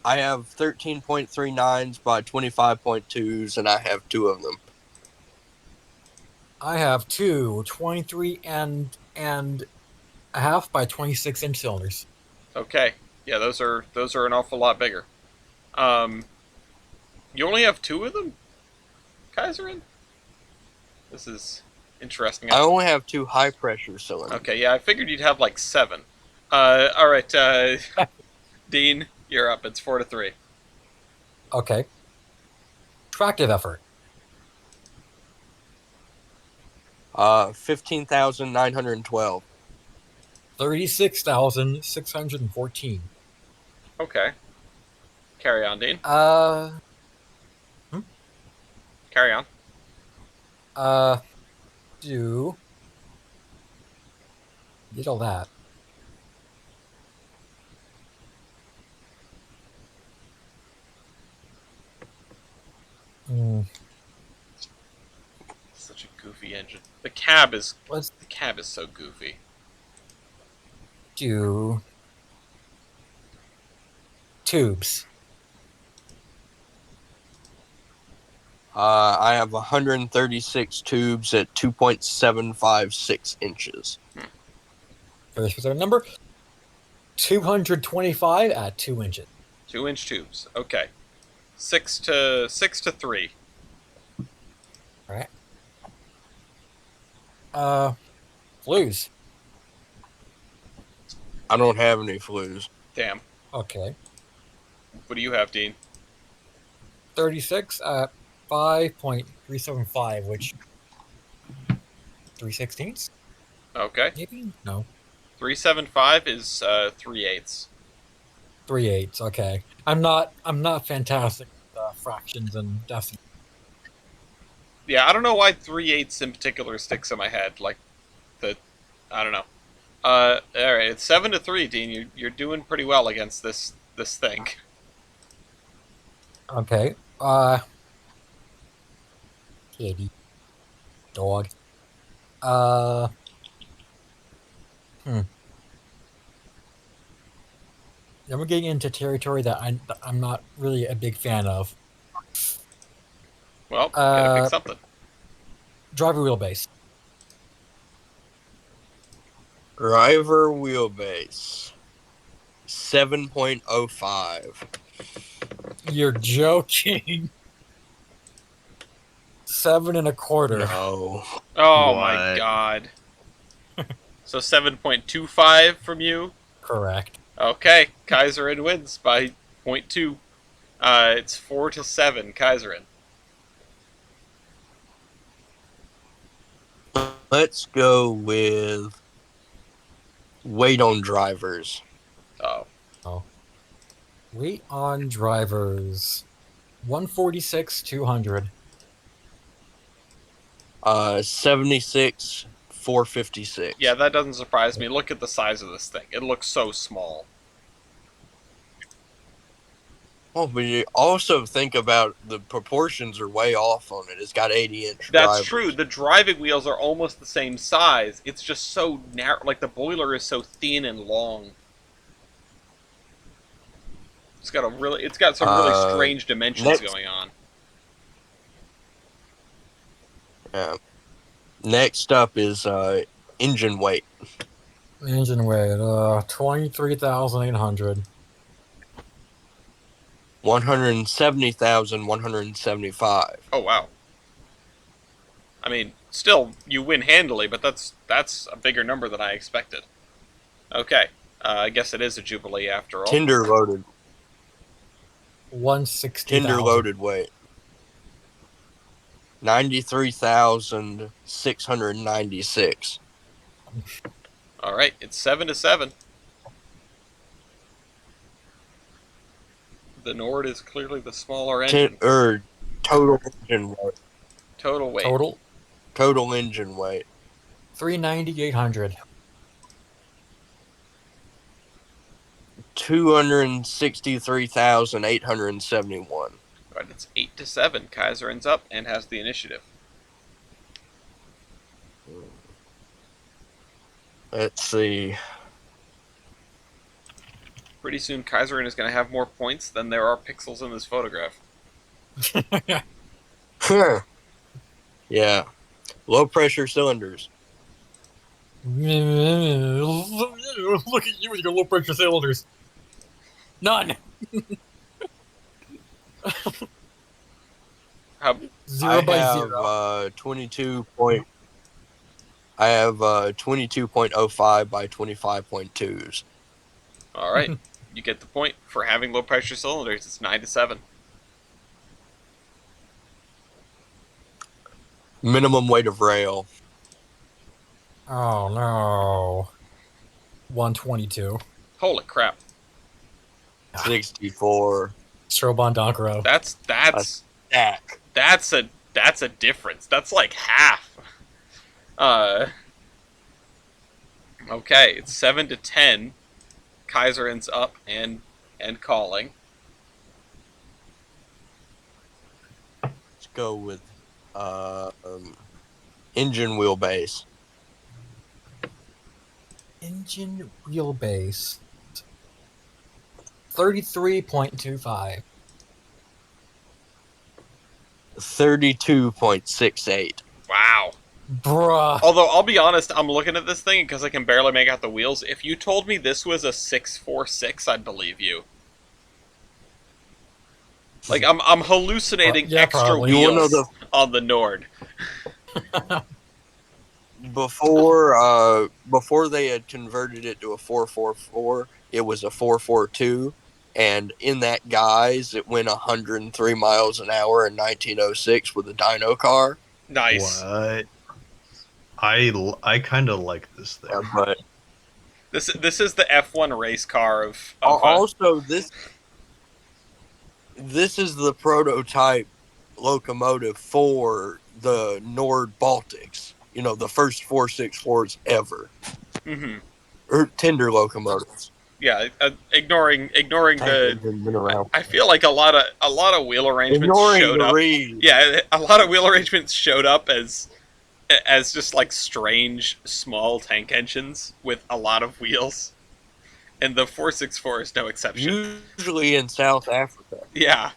13.39s by 25.2s, and I have two of them. I have 23 and a half by 26-inch cylinders. okay. Yeah, those are an awful lot bigger. Um, you only have two of them, Kaiserin? This is interesting. I only have two high pressure cylinders. Okay, yeah, I figured you'd have like 7. All right, Dean, you're up. It's 4-3. Okay. Tractive effort. 15,912. 36,614. Okay. Carry on, Dean. Uh. Carry on. Do. Did all that. Hmm. Such a goofy engine. The cab is Let's so goofy. do. Tubes. I have 136 tubes at 2.756 inches. Very specific number. 225 at 2 inches. 2-inch tubes. Okay. 6-3. Alright. Flues. I don't have any flues. Damn. Okay. What do you have, Dean? 36 at 5.375, which 3/16? Okay. Maybe? No. 375 is 3/8. 3/8. Okay. I'm not fantastic with fractions and decimals. Yeah, I don't know why 3/8 in particular sticks in my head. Like I don't know. All right, it's 7-3, Dean. You're doing pretty well against this thing. Okay. Kitty. Dog. Then we're getting into territory that I'm not really a big fan of. Well, gotta pick Uh, something. Driver wheelbase. Driver wheelbase 7.05. You're joking. 7 1/4. No. Oh my What? god. So 7.25 from you. Correct. Okay, Kaiserin wins by 0.2. It's 4-7, Kaiserin. Let's go with weight on drivers. Oh, Weight on drivers. 146 200. 76 456. yeah, that doesn't surprise me. Look at the size of this thing. It looks so small. Oh, but you also think about the proportions are way off on it. It's got 80-inch That's drivers. true. The driving wheels are almost the same size. It's just so narrow. Like the boiler is so thin and long. It's got some really strange dimensions next- going on. Yeah. Next up is engine weight. Engine weight. 23,800. 170,175. Oh wow. I mean, still you win handily, but that's a bigger number than I expected. Okay. I guess it is a Jubilee after all. Tinder loaded 160,000. weight. 93,696. All right, it's 7-7. The Nord is clearly the smaller engine. Total engine weight. Total weight. Total engine weight. 390,800. 263,871. Right, it's 8-7. Kaiser ends up and has the initiative. Let's see. Pretty soon, Kaiserin is going to have more points than there are pixels in this photograph. Yeah. Low pressure cylinders. Look at you with your low pressure cylinders. None. How, 0 by 0. I have 22.05 by 25.2s. all right, you get the point for having low pressure cylinders. It's 9-7. Minimum weight of rail. Oh no. 122. Holy crap! 64. Strobon Donkro. That's Stack. that's a difference. That's like half. Okay, it's 7-10. Kaiserin's up and calling. Let's go with engine wheelbase. Engine wheelbase. 33.25. 32.68. Wow. Bruh. Although I'll be honest, I'm looking at this thing because I can barely make out the wheels. If you told me this was a 646, I'd believe you. Like I'm hallucinating Yeah, extra probably. wheels on the Nord. Before they had converted it to a 444, it was a 442, and in that guise, it went 103 miles an hour in 1906 with a dyno car. Nice. What? I kind of like this thing. But This is the F1 race car of also this is the prototype locomotive for the Nord Baltics. You know, the first 464s ever, mhm. or tender locomotives. Yeah, ignoring the. Been around. I feel like a lot of wheel arrangements Ignoring showed the up. read. Yeah, a lot of wheel arrangements showed up as just like strange small tank engines with a lot of wheels, and the 464 is no exception. Usually in South Africa. Yeah,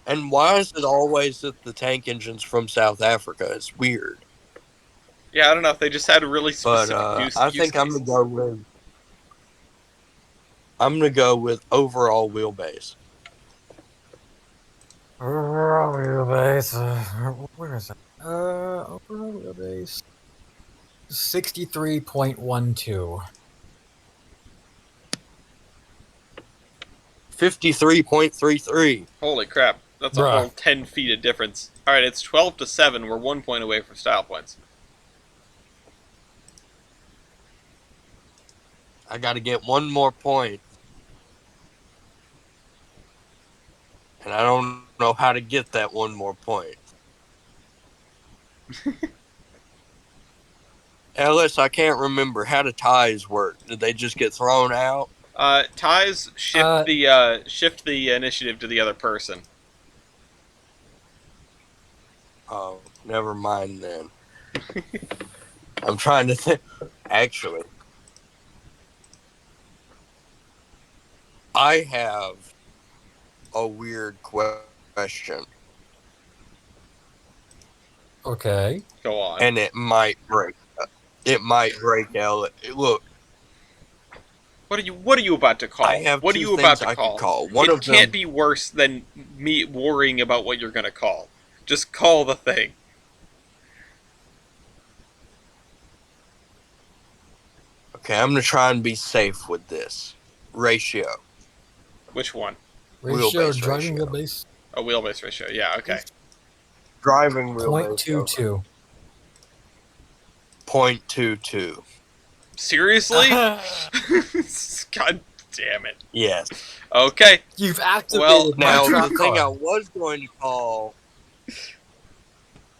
And why is it always that the tank engines from South Africa? It's weird. yeah. I don't know if they just had really But specific use. I think I'm gonna go with overall wheelbase. Overall wheelbase. Where is it? Overall wheelbase. 63.12. 53.33. Holy crap! That's a Bruh. whole 10 feet of difference. All right, it's 12-7. We're 1 point away from style points. I got to get one more point. And I don't know how to get that one more point. Ellis, I can't remember. How do ties work? Did they just get thrown out? Ties shift the initiative to the other person. Oh, never mind then. I'm trying to think. Actually, I have a weird question, Okay. Go on. and it might break. Ellis. Look, What are you about to call? I have what are two you about things to I call? could call. One it of them can't be worse than me worrying about what you're gonna call. Just call the thing. Okay, I'm gonna try and be safe with this ratio. Which one? Ratio, Wheelbase driving ratio. wheelbase, A wheelbase ratio. Yeah, okay. Driving wheelbase. 0.22. 0.22. Seriously? God damn it. Yes. Okay. You've Well, activated my Now, the trap thing I card. was going to call,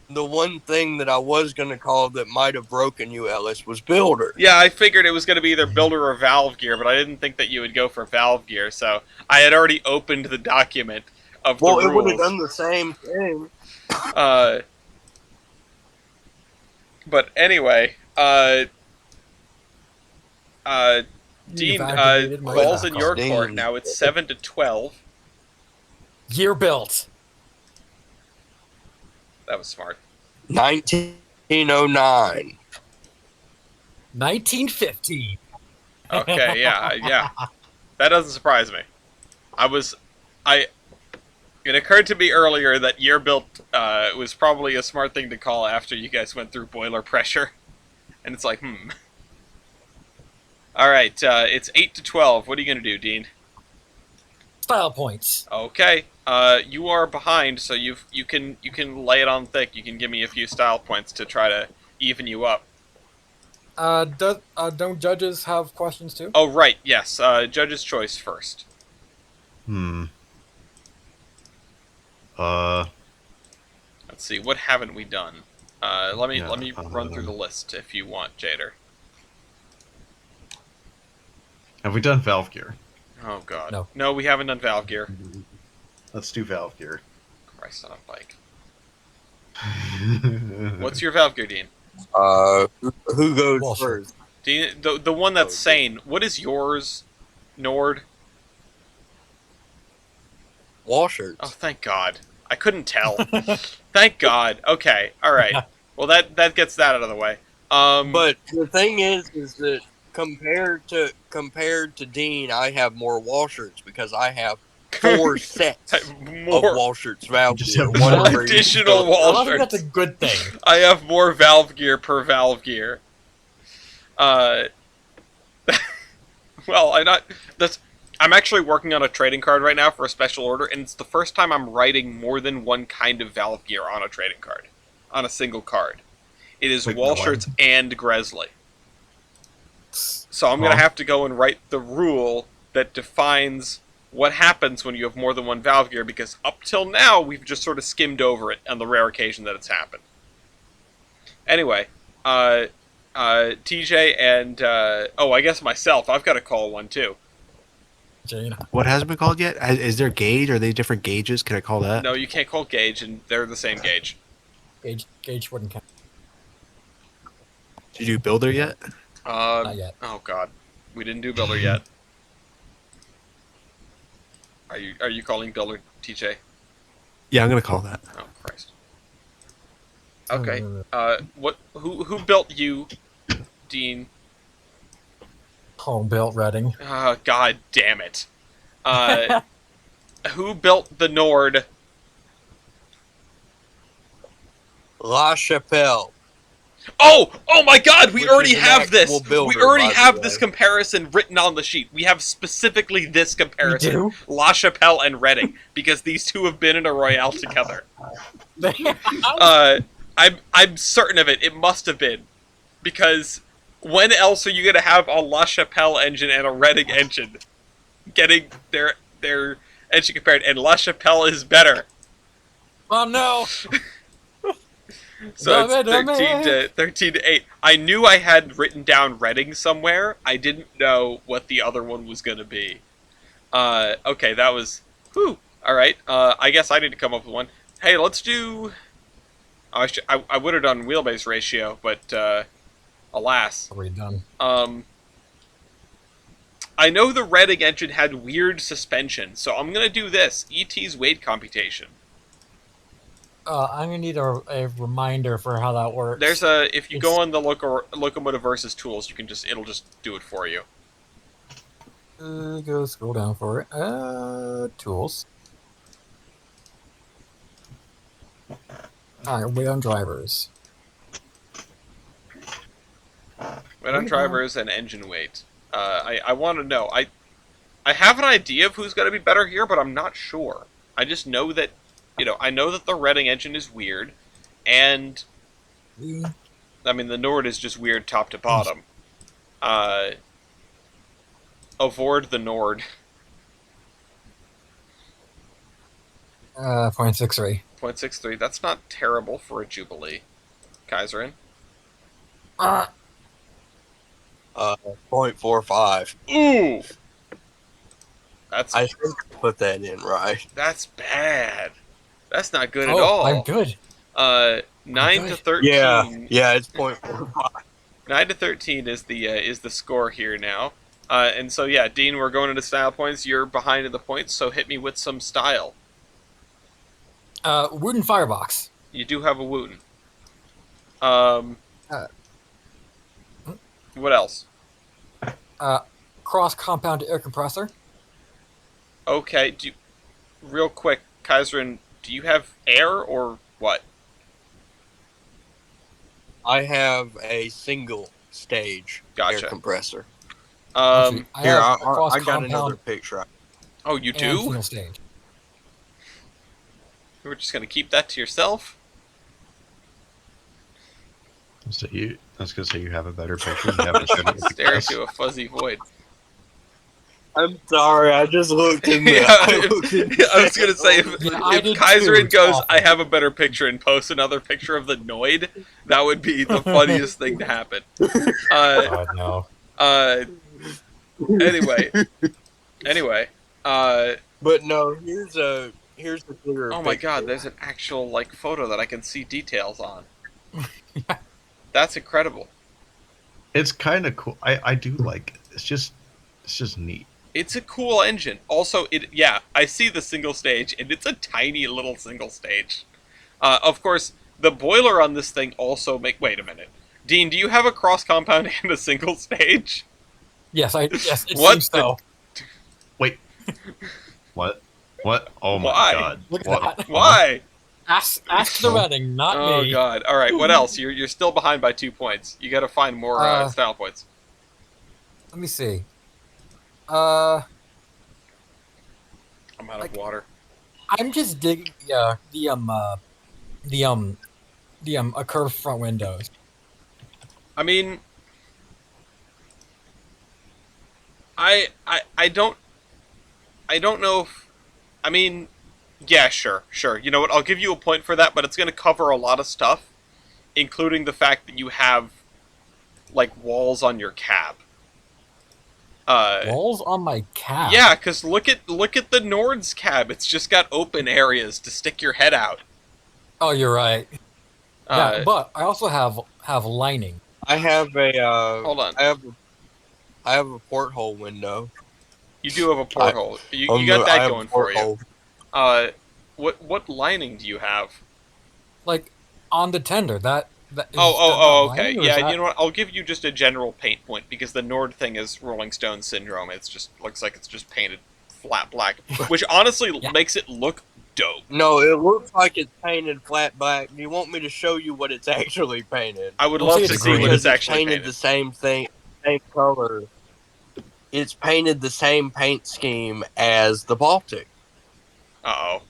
the one thing that I was going to call that might have broken you, Ellis, was Builder. yeah, I figured it was going to be either Builder or Valve Gear, but I didn't think that you would go for Valve Gear, so I had already opened the document of Well, the it would have rules. done the same thing. Uh, but anyway, You've Dean, activated my ball's trap in your card. court now. It's 7-12. Year built. That was smart. 1909. 1915. Okay, yeah. That doesn't surprise me. It occurred to me earlier that year built was probably a smart thing to call after you guys went through boiler pressure. And it's like, Alright, it's 8-12. What are you going to do, Dean? Style points. Okay, you are behind, so you can lay it on thick. You can give me a few style points to try to even you up. Don't judges have questions too? Oh, right, yes. Judge's choice first. Let's see, what haven't we done? Let me run through the list if you want, Jader. Have we done Valve Gear? Oh god. No. No, we haven't done Valve Gear. Let's do Valve Gear. Christ on a bike. What's your Valve Gear, Dean? Who goes Well, sure. first? Dean, the one that's sane. What is yours, Nord? Washers. Oh, thank God. I couldn't tell. Thank God. Okay. All right. Well, that gets that out of the way. But the thing is that compared to Dean, I have more washers because I have 4 sets of more wall shirts Valve Just Gear. have One more for each additional build. I wall don't think that's shirts. a good thing. I have more Valve Gear per Valve Gear. Well, I'm actually working on a trading card right now for a special order, and it's the first time I'm writing more than one kind of Valve Gear on a trading card, on a single card. It is Wait, wall no, shirts and Gresley. So I'm going to have to go and write the rule that defines what happens when you have more than one Valve Gear, because up till now, we've just sort of skimmed over it on the rare occasion that it's happened. Anyway, TJ and, I guess myself, I've got to call one too. Jane. What hasn't been called yet? Is there gauge? Are they different gauges? Can I call that? No, you can't call gauge, and they're the same gauge. Gauge wouldn't count. Did you do builder yet? Not yet. Oh God, we didn't do builder yet. Are you calling builder, TJ? Yeah, I'm gonna call that. Oh Christ. Okay. Who built you, Dean? Home built Reading. God damn it. Who built the Nord? La Chapelle. Oh my God! We Which already is an have this. actual builder, We already by the have this way. comparison written on the sheet. We have specifically this comparison: do? La Chapelle and Reading, because these two have been in a Royale together. I'm certain of it. It must have been, because when else are you gonna have a La Chapelle engine and a Reading engine getting their engine compared? And La Chapelle is better. Oh no! So it's Damn it. 13 to 8. I knew I had written down Reading somewhere. I didn't know what the other one was gonna be. Okay, that was. Whew. All right. I guess I need to come up with one. Hey, let's do. I would have done wheelbase ratio, but alas. Already done. I know the Reading engine had weird suspension, so I'm gonna do this: ET's weight computation. I'm gonna need a reminder for how that works. There's if you go on the locomotive versus tools, it'll just do it for you. Go scroll down for it. Tools. Alright, wait on drivers. Weight on Yeah. drivers and engine weight. I want to know. I have an idea of who's going to be better here, but I'm not sure. I just know that, I know that the Redding engine is weird, and I mean the Nord is just weird top to bottom. Avoid the Nord. 0.63. 0.63. That's not terrible for a Jubilee. Kaiserin. 0.45. Ooh! That's I think I put that in right. that's bad. That's not good at Oh, all. I'm good. 9 to good. 13. Yeah, it's 0.45. 9 to 13 is the score here now. And so yeah, Dean, we're going into style points. You're behind in the points, so hit me with some style. Wooden firebox. You do have a Wooten. Uh, What else? Cross compound air compressor. Okay, real quick, Kaiserin, do you have air or what? I have a single stage Gotcha. air compressor. Actually, I Here, have a cross I got another compound picture. Oh, you and do? single stage. We're just gonna keep that to yourself? So I was gonna say you have a better picture. You haven't shown it with the Stare press. into a fuzzy void. I'm sorry, I just looked in the. Yeah, I was gonna say, Yeah, I if did Kaiserin too. goes, It's I have a better picture, and posts another picture of the Noid, that would be the funniest thing to happen. God, no. Anyway, But no, here's a clearer oh my picture. god, there's an actual, photo that I can see details on. That's incredible. It's kind of cool. I do like it. It's just neat. It's a cool engine. Also, I see the single stage, and it's a tiny little single stage. Of course, the boiler on this thing also wait a minute. Dean, do you have a cross compound and a single stage? Yes, it What seems the- so. Wait. What? What? Oh my Why? god. Look at What? that. Why? Ask the Redding, not Oh me. god. Alright, what else? You're still behind by 2 points. You gotta find more style points. Let me see. I'm I'm out of water. just digging a curved front windows. I mean, I don't know if, I mean, yeah, sure. You know what? I'll give you a point for that, but it's going to cover a lot of stuff, including the fact that you have walls on your cab. Walls on my cab. Yeah, because look at the Nord's cab. It's just got open areas to stick your head out. Oh, you're right. Uh, Yeah, but I also have lining. I have a. Hold on. I have a porthole window. You do have a porthole. You I got that have a going for you. porthole. What lining do you have? Like on the tender. That is that Oh, not okay. lining, or is Yeah, that- you know what? I'll give you just a general paint point because the Nord thing is Rolling Stone syndrome. It's just looks like it's just painted flat black, which honestly Yeah. makes it look dope. No, it looks like it's painted flat black. Do you want me to show you what it's actually painted? I would Don't love say to it's see green. what Because it's actually painted painted. the same thing, same color. It's painted the same paint scheme as the Baltic. Uh-oh.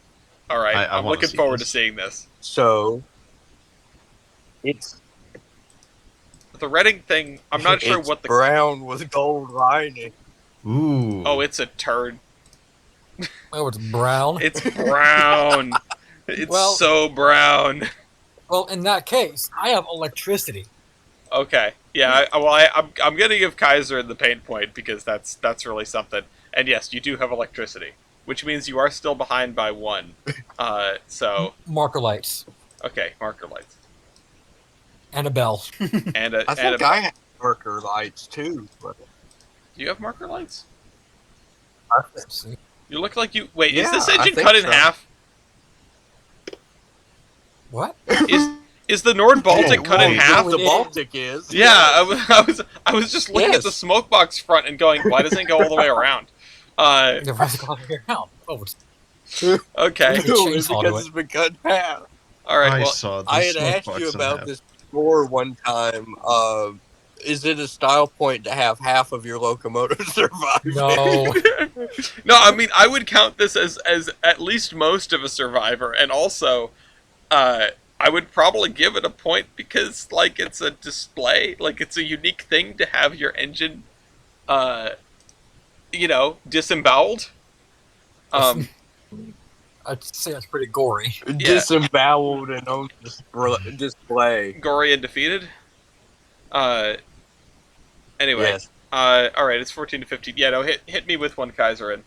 All right. I I'm wanna looking see forward this. to seeing this. So it's The Redding thing, I'm not sure it's what the... brown with gold lining. Ooh. Oh, it's a turd. Oh, it's brown. It's brown. It's Well- so brown. Well, in that case, I have electricity. Okay. Yeah, I'm going to give Kaiser the paint point because that's really something. And yes, you do have electricity, which means you are still behind by 1. So, Marker lights okay, marker lights. and a bell. And I think I have marker lights too. But Do you have marker lights? Let's see. You look like you... Wait, is Yeah, this I engine think cut in so. half? What? Is the Nord Baltic Oh, cut in whoa, half? The Baltic is. Yeah, I was just looking at the Yes. smoke box front and going, why doesn't it go all the way around? The rest of the around. Oh, it's Okay. It's a No, chainsaw it's to because it. it's been cut in half. All right. I Well, saw the I had smoke asked box you in about half. this before one time, is it a style point to have half of your locomotive survive? No. No, I mean I would count this as at least most of a survivor, and also, I would probably give it a point because like it's a display, like it's a unique thing to have your engine, disemboweled. I'd say that's pretty gory. Disemboweled and on display. Gory and defeated. Anyway, Yes. all right, it's 14 to 15. Yeah, no, hit me with one, Kaiser. In.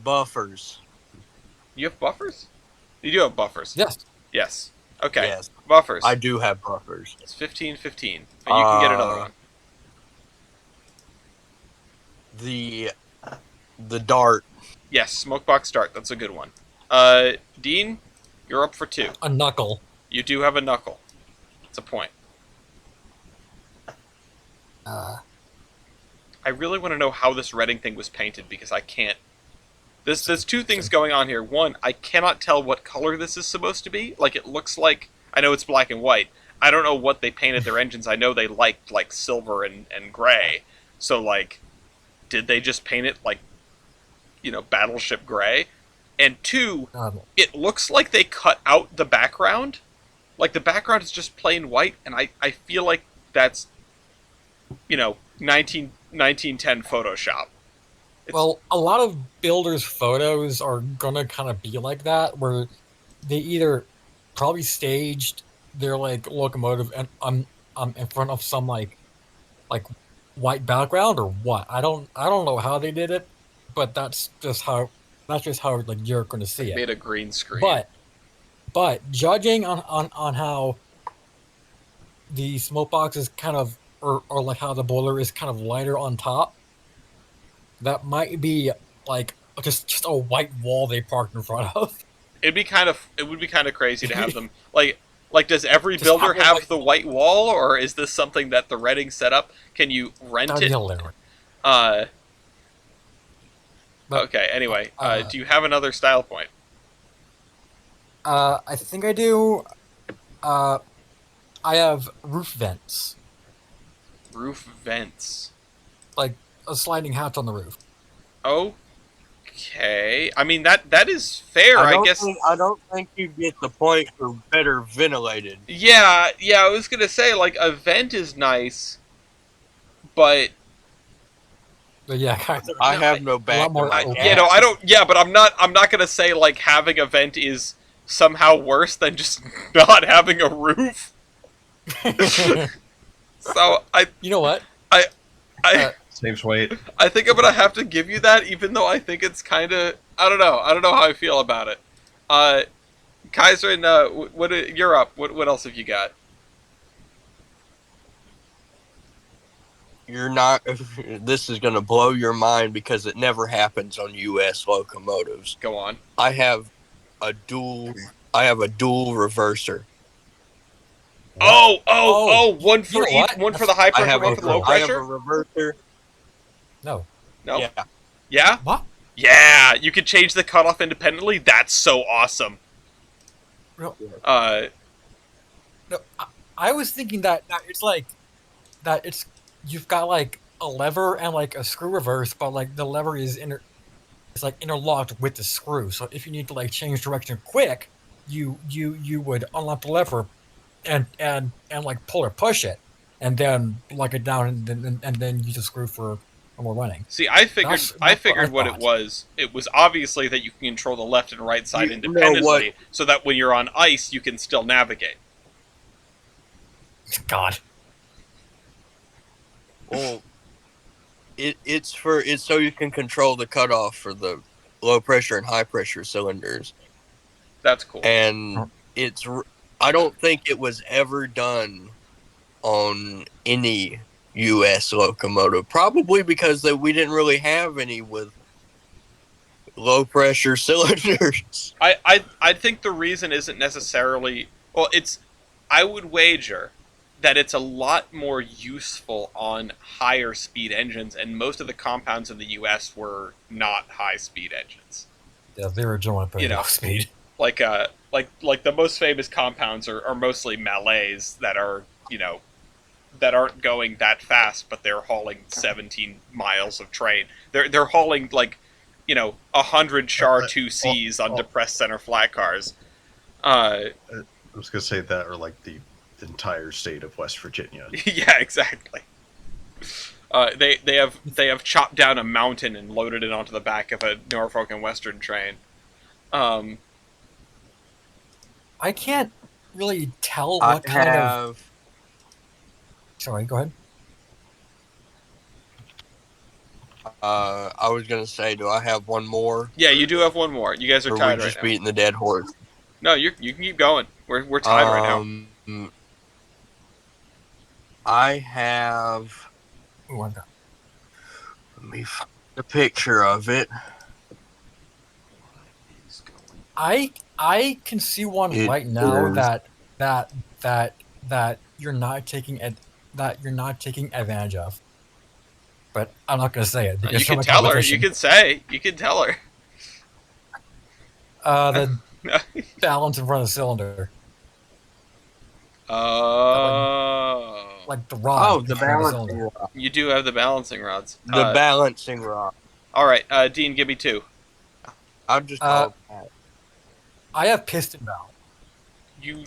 Buffers. You have buffers? You do have buffers. Yes. Yes. Okay. Yes. Buffers. I do have buffers. It's 15-15. But you can get another one. The dart. Yes, smokebox dart. That's a good one. Dean, you're up for 2. A knuckle. You do have a knuckle. It's a point. I really want to know how this Redding thing was painted because I can't. There's 2 things going on here. One, I cannot tell what color this is supposed to be. Like, it looks like... I know it's black and white. I don't know what they painted their engines. I know they liked, like, silver and gray. So, like, did they just paint it, like, battleship gray? And 2, it looks like they cut out the background. Like, the background is just plain white, and I feel like that's, 1910 Photoshop. Well, a lot of builders' photos are gonna kind of be like that, where they either probably staged their like locomotive and in front of some like white background or what. I don't know how they did it, but that's just how like you're gonna see it. Made a green screen. But judging on how the smoke box is kind of or like how the boiler is kind of lighter on top, that might be like just a white wall they parked in front of. It would be kind of crazy to have them like does every Just builder have have the white wall, or is this something that the Redding set up? Can you rent That'd be it? hilarious. Okay, anyway, do you have another style point? I think I do. I have roof vents, Roof vents. like a sliding hatch on the roof. Okay, I mean that is fair, I guess. I don't think you get the point for better ventilated. Yeah, I was gonna say like a vent is nice, but But yeah, kind of. I have no a back. lot more to my open. I don't. Yeah, but I'm not gonna say like having a vent is somehow worse than just not having a roof. So You know what? Saves weight. I think I'm gonna have to give you that, even though I think it's kind of I don't know how I feel about it. Kaiser, and you're up. What else have you got? You're not. This is going to blow your mind because it never happens on U.S. locomotives. Go on. I have a dual reverser. One for You know what? one for the high I pressure, have one for the low pressure. a reverser. No. No. Yeah. Yeah. What? Yeah. You could change the cutoff independently. That's so awesome. No. Uh. No. I was thinking that it's like that. It's you've got like a lever and like a screw reverse, but like the lever is it's like interlocked with the screw. So if you need to like change direction quick, you would unlock the lever and like pull or push it, and then lock it down and then use the screw for more running. See, I figured That's what I what it thought. was. It was obviously that you can control the left and right side You know independently, what? so that when you're on ice, you can still navigate. God. Well, it's so you can control the cutoff for the low pressure and high pressure cylinders, That's cool. and I don't think it was ever done on any U.S. locomotive. Probably because we didn't really have any with low pressure cylinders. I think the reason isn't necessarily I would wager that it's a lot more useful on higher speed engines, and most of the compounds in the U.S. were not high speed engines. Yeah, they were doing pretty You know. low speed. Like the most famous compounds are mostly Malays that are, that aren't going that fast, but they're hauling 17 miles of train. They're hauling 100 Char 2Cs on depressed center flat cars. I was gonna say that, or like the entire state of West Virginia. Yeah, exactly. They have chopped down a mountain and loaded it onto the back of a Norfolk and Western train. I can't really tell I what kind of. have. Sorry, go ahead. I was gonna say, do I have one more? Yeah, you do have one more. You guys are Or tied we right just now. beating the dead horse? No, you can keep going. We're tied right now. I have. Ooh, I've got. Let me find a picture of it. I can see one It right now is- that you're not taking advantage of. But I'm not going to say it You because can of tell her. competition. You can say. You can tell her. The balance in front of the cylinder, Oh. like the rod. Oh, in the front of balancing cylinder. rod. You do have the balancing rods. The balancing rod. All right, Dean, give me two. I'll just Uh, call that. I have piston valve. You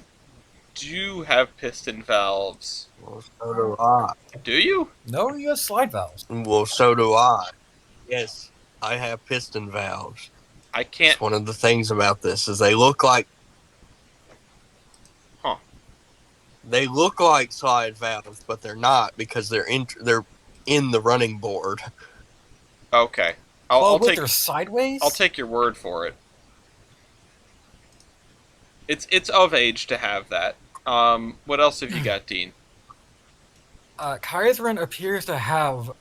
do have piston valves. Well, so do I. Do you? No, you have slide valves. Well, so do I. Yes, I have piston valves. I can't. It's one of the things about this is they look like. Huh. They look like slide valves, but they're not because they're in the running board. Okay. Well, wait, they're sideways? I'll take your word for it. It's of age to have that. What else have you got, Dean? Kaiserin appears to have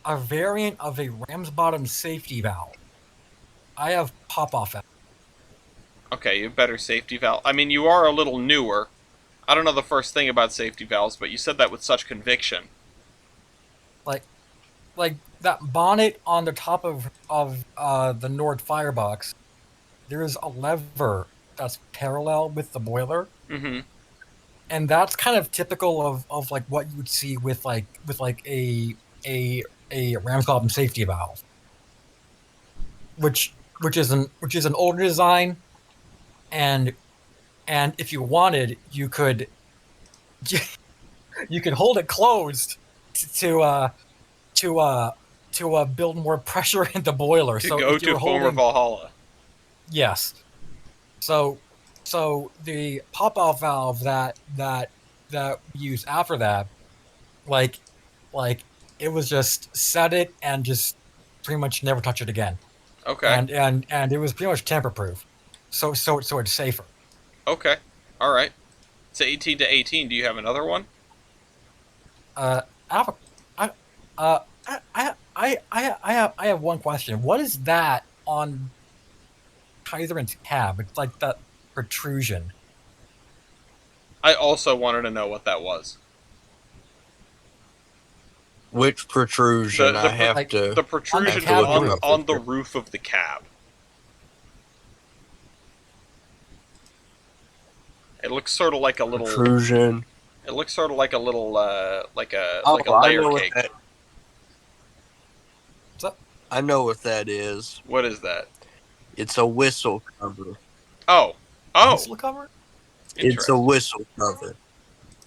a variant of a Ramsbottom safety valve. I have pop-off valve. Okay, you have better safety valve. I mean, you are a little newer. I don't know the first thing about safety valves, but you said that with such conviction. Like that bonnet on the top of the Nord firebox, there is a lever that's parallel with the boiler, Mm-hmm. and that's kind of typical of like what you would see with a Ramsbottom safety valve, which is an older design, and if you wanted, you could hold it closed to build more pressure in the boiler. To so go if you to were former holding, Valhalla. yes. So the pop-off valve that we used after that, like it was just set it and just pretty much never touch it again. Okay. And it was pretty much tamper-proof. So it's safer. Okay. All right. It's 18 to 18. Do you have another one? I have one question. What is that on Kaiserin's cab? It's like that protrusion. I also wanted to know what that was. Which protrusion? I have like- to. The protrusion cab on, roof. on the roof of the cab. It looks sort of like a little. Protrusion. It looks sort of like a little, like a Oh, like a I layer know what cake. that. What's up? I know what that is. What is that? It's a whistle cover. Oh, Whistle cover? It's a whistle cover.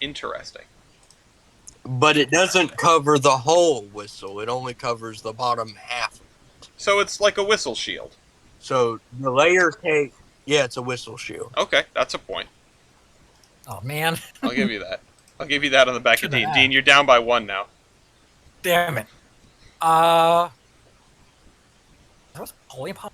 Interesting. But it doesn't cover the whole whistle. It only covers the bottom half. So it's like a whistle shield. So the layer cake, yeah, it's a whistle shield. Okay, that's a point. Oh man, I'll give you that. I'll give you that on the back of Should Dean. have. Dean, you're down by one now. damn it. There was polling pot.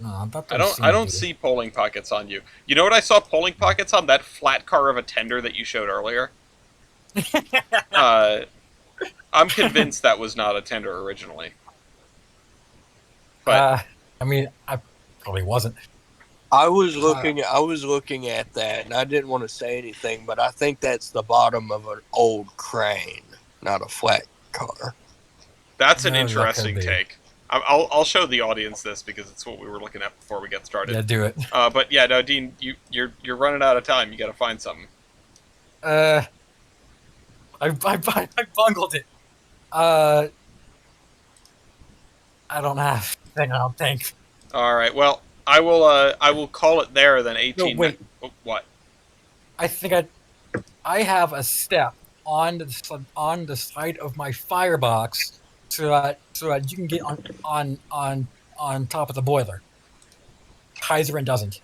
No, I'm about to I don't see polling pockets on you. You know what I saw polling pockets on? That flat car of a tender that you showed earlier. I'm convinced that was not a tender originally. But I mean, I probably wasn't. I was looking at that, and I didn't want to say anything, but I think that's the bottom of an old crane, not a flat car. that's an No, that could interesting be. take. I'll show the audience this because it's what we were looking at before we get started. Yeah, do it. But yeah, no, Dean, you're running out of time. You got to find something. I bungled it. I don't have anything, I don't think. All right. Well, I will call it there then. 18. No, wait. Oh, what? I think I have a step on the side of my firebox so that you can get on top of the boiler. Kaiserin doesn't.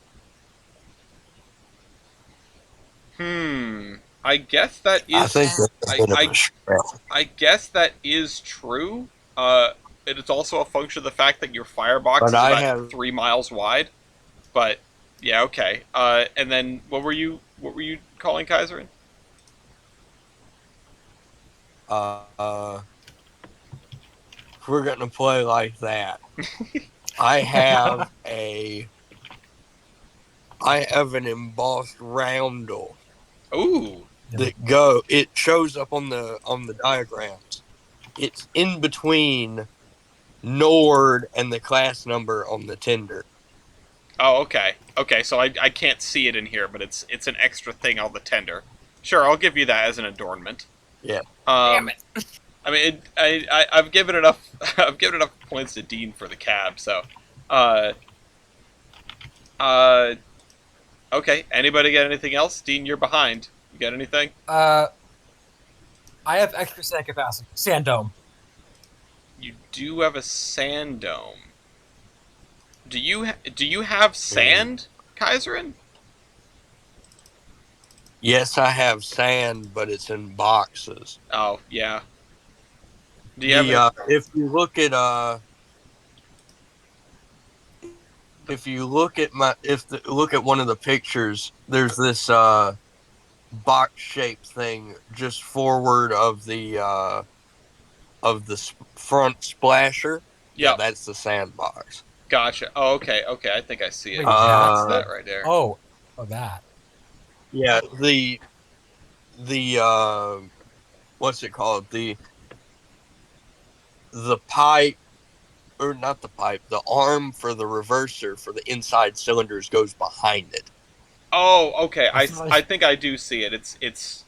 I guess that is. I think that's a bit of a stretch. I guess that is true. It is also a function of the fact that your firebox But is I about have- 3 miles wide. But yeah, okay. And then what were you calling Kaiserin? If we're gonna play like that, I have an embossed roundel Ooh. that it shows up on the diagrams. It's in between Nord and the class number on the tender. Oh, okay. Okay, so I can't see it in here, but it's an extra thing on the tender. Sure, I'll give you that as an adornment. Yeah. Damn it. I mean, I've given enough I've given enough points to Dean for the cab, so okay. Anybody got anything else? Dean, you're behind. You got anything? I have extra sand capacity. Sand dome. You do have a sand dome. Do you have sand, Kaiserin? Yes, I have sand, but it's in boxes. Oh, yeah. Do you have If you look at look at one of the pictures, there's this box shaped thing just forward of the front splasher. Yeah, that's the sandbox. Gotcha. Oh, okay, okay. I think I see it. Wait, That's that right there. Oh, that. Yeah, the what's it called? The pipe, or not the pipe, the arm for the reverser for the inside cylinders goes behind it. Oh, okay. I I think I do see it. It's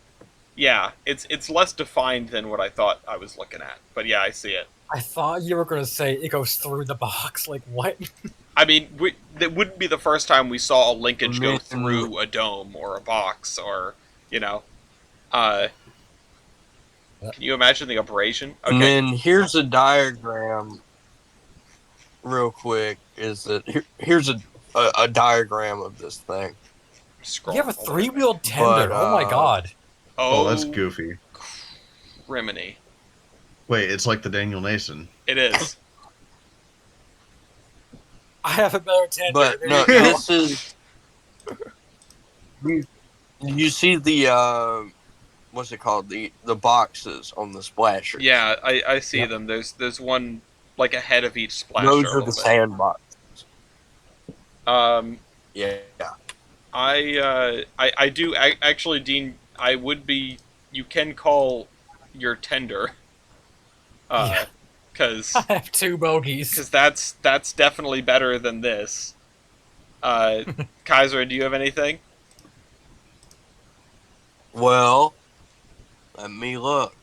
less defined than what I thought I was looking at. But yeah, I see it. I thought you were going to say it goes through the box. Like, what? I mean, that wouldn't be the first time we saw a linkage go Mm-hmm. through a dome or a box or, can you imagine the abrasion? And Okay. then here's a diagram, real quick. Is that here's a diagram of this thing. Scroll You have a all the way. 3-wheeled tender. But, Oh my god. Oh, that's goofy. Criminy. Wait, it's like the Daniel Nason. It is. I have a better tender. But There no, you go. this is. You see the what's it called? The boxes on the splasher. Yeah, I see Yep. them. There's one like ahead of each splasher. Those a are little the bit. sandbox. Yeah. Yeah. I do actually, Dean. I would be. You can call your tender. Yeah. Because I have 2 bogeys. that's definitely better than this. Kaiser, do you have anything? Well, let me look.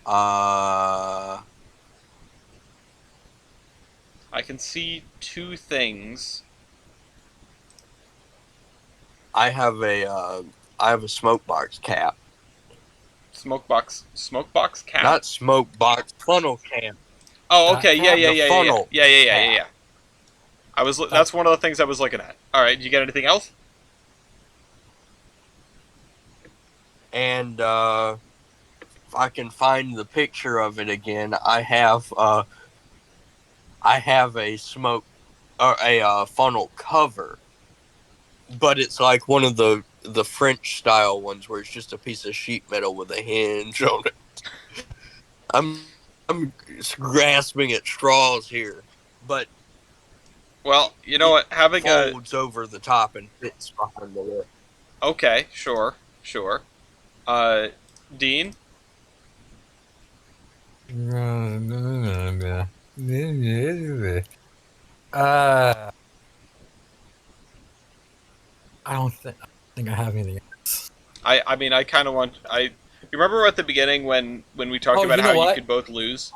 I can see 2 things. I have a smoke box cap. Smokebox cap. Not smoke box, funnel cap. Oh, okay. Not Yeah, cap, yeah, the yeah, yeah, funnel yeah, yeah, yeah, cap. yeah. I was. That's one of the things I was looking at. All right. You got anything else? And if I can find the picture of it again, I have a smoke or a funnel cover, but it's like one of the French style ones where it's just a piece of sheet metal with a hinge on it. I'm grasping at straws here, but Well, you know what? Having a folds over the top and fits behind the lip. okay, sure. Dean. I don't think I have anything. I mean, I kind of want. You remember at the beginning when we talked Oh, about you how know you what? could both lose?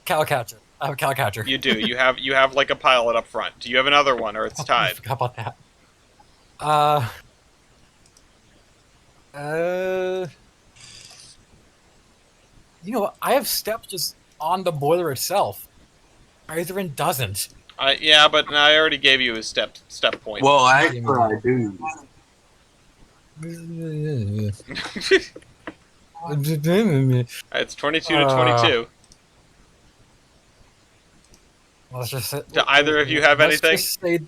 Cow catcher. I have a cow catcher. You do. You have like a pilot up front. Do you have another one, or it's I tied? forgot about that. Uh, uh, you know what? I have steps just on the boiler itself. Iron doesn't. Yeah, but I already gave you a step point. Well, Give me actually, I that. do. It's 22 to 22. Let's just say, Do either of you have let's anything? just say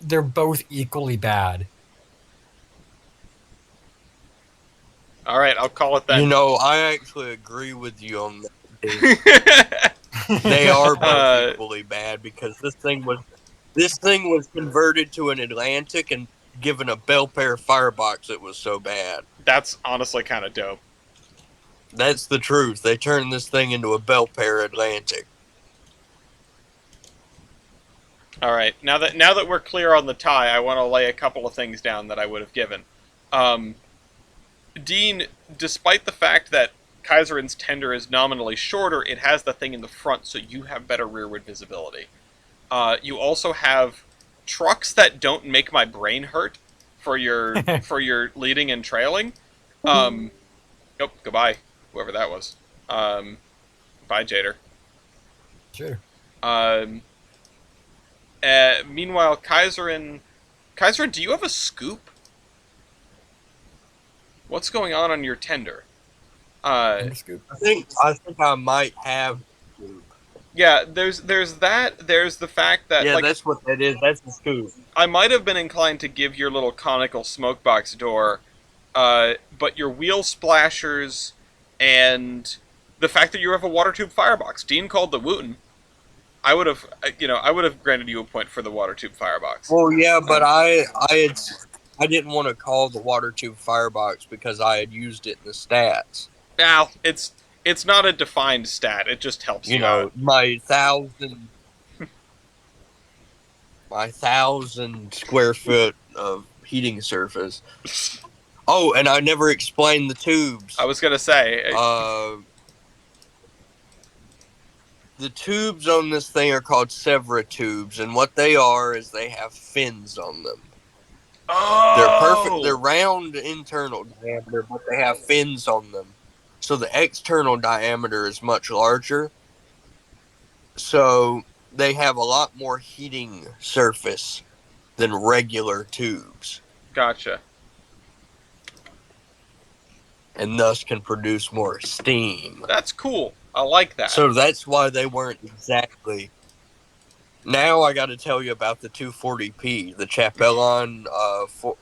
they're both equally bad. All right, I'll call it You then. know, I actually agree with you on that. They are both equally bad because this thing was converted to an Atlantic and given a Bel Pair firebox. It was so bad. That's honestly kind of dope. That's the truth. They turned this thing into a Bel Pair Atlantic. All right, now that we're clear on the tie, I want to lay a couple of things down that I would have given. Um, Dean, despite the fact that Kaiserin's tender is nominally shorter, it has the thing in the front, so you have better rearward visibility. You also have trucks that don't make my brain hurt for your leading and trailing. Nope, goodbye, whoever that was. Bye, Jader. Sure. Um, Meanwhile, Kaiserin, do you have a scoop? What's going on your tender? Scoop. I think I might have. Yeah, there's that. There's the fact that Yeah, like that's what that is. That's the scoop. I might have been inclined to give your little conical smokebox door, but your wheel splashers and the fact that you have a water tube firebox. Dean called the Wooten. I would have granted you a point for the water tube firebox. Well, yeah, but I didn't want to call the water tube firebox because I had used it in the stats. Now, it's not a defined stat. It just helps You you know, out. my 1,000 square foot of heating surface. Oh, and I never explained the tubes. I was gonna say, The tubes on this thing are called Sevra tubes, and what they are is they have fins on them. They're perfect. They're round internal diameter, but they have fins on them. So the external diameter is much larger. So they have a lot more heating surface than regular tubes, gotcha. and thus can produce more steam. That's cool. I like that. So that's why they weren't exactly. Now I got to tell you about the 240p, the Chapelon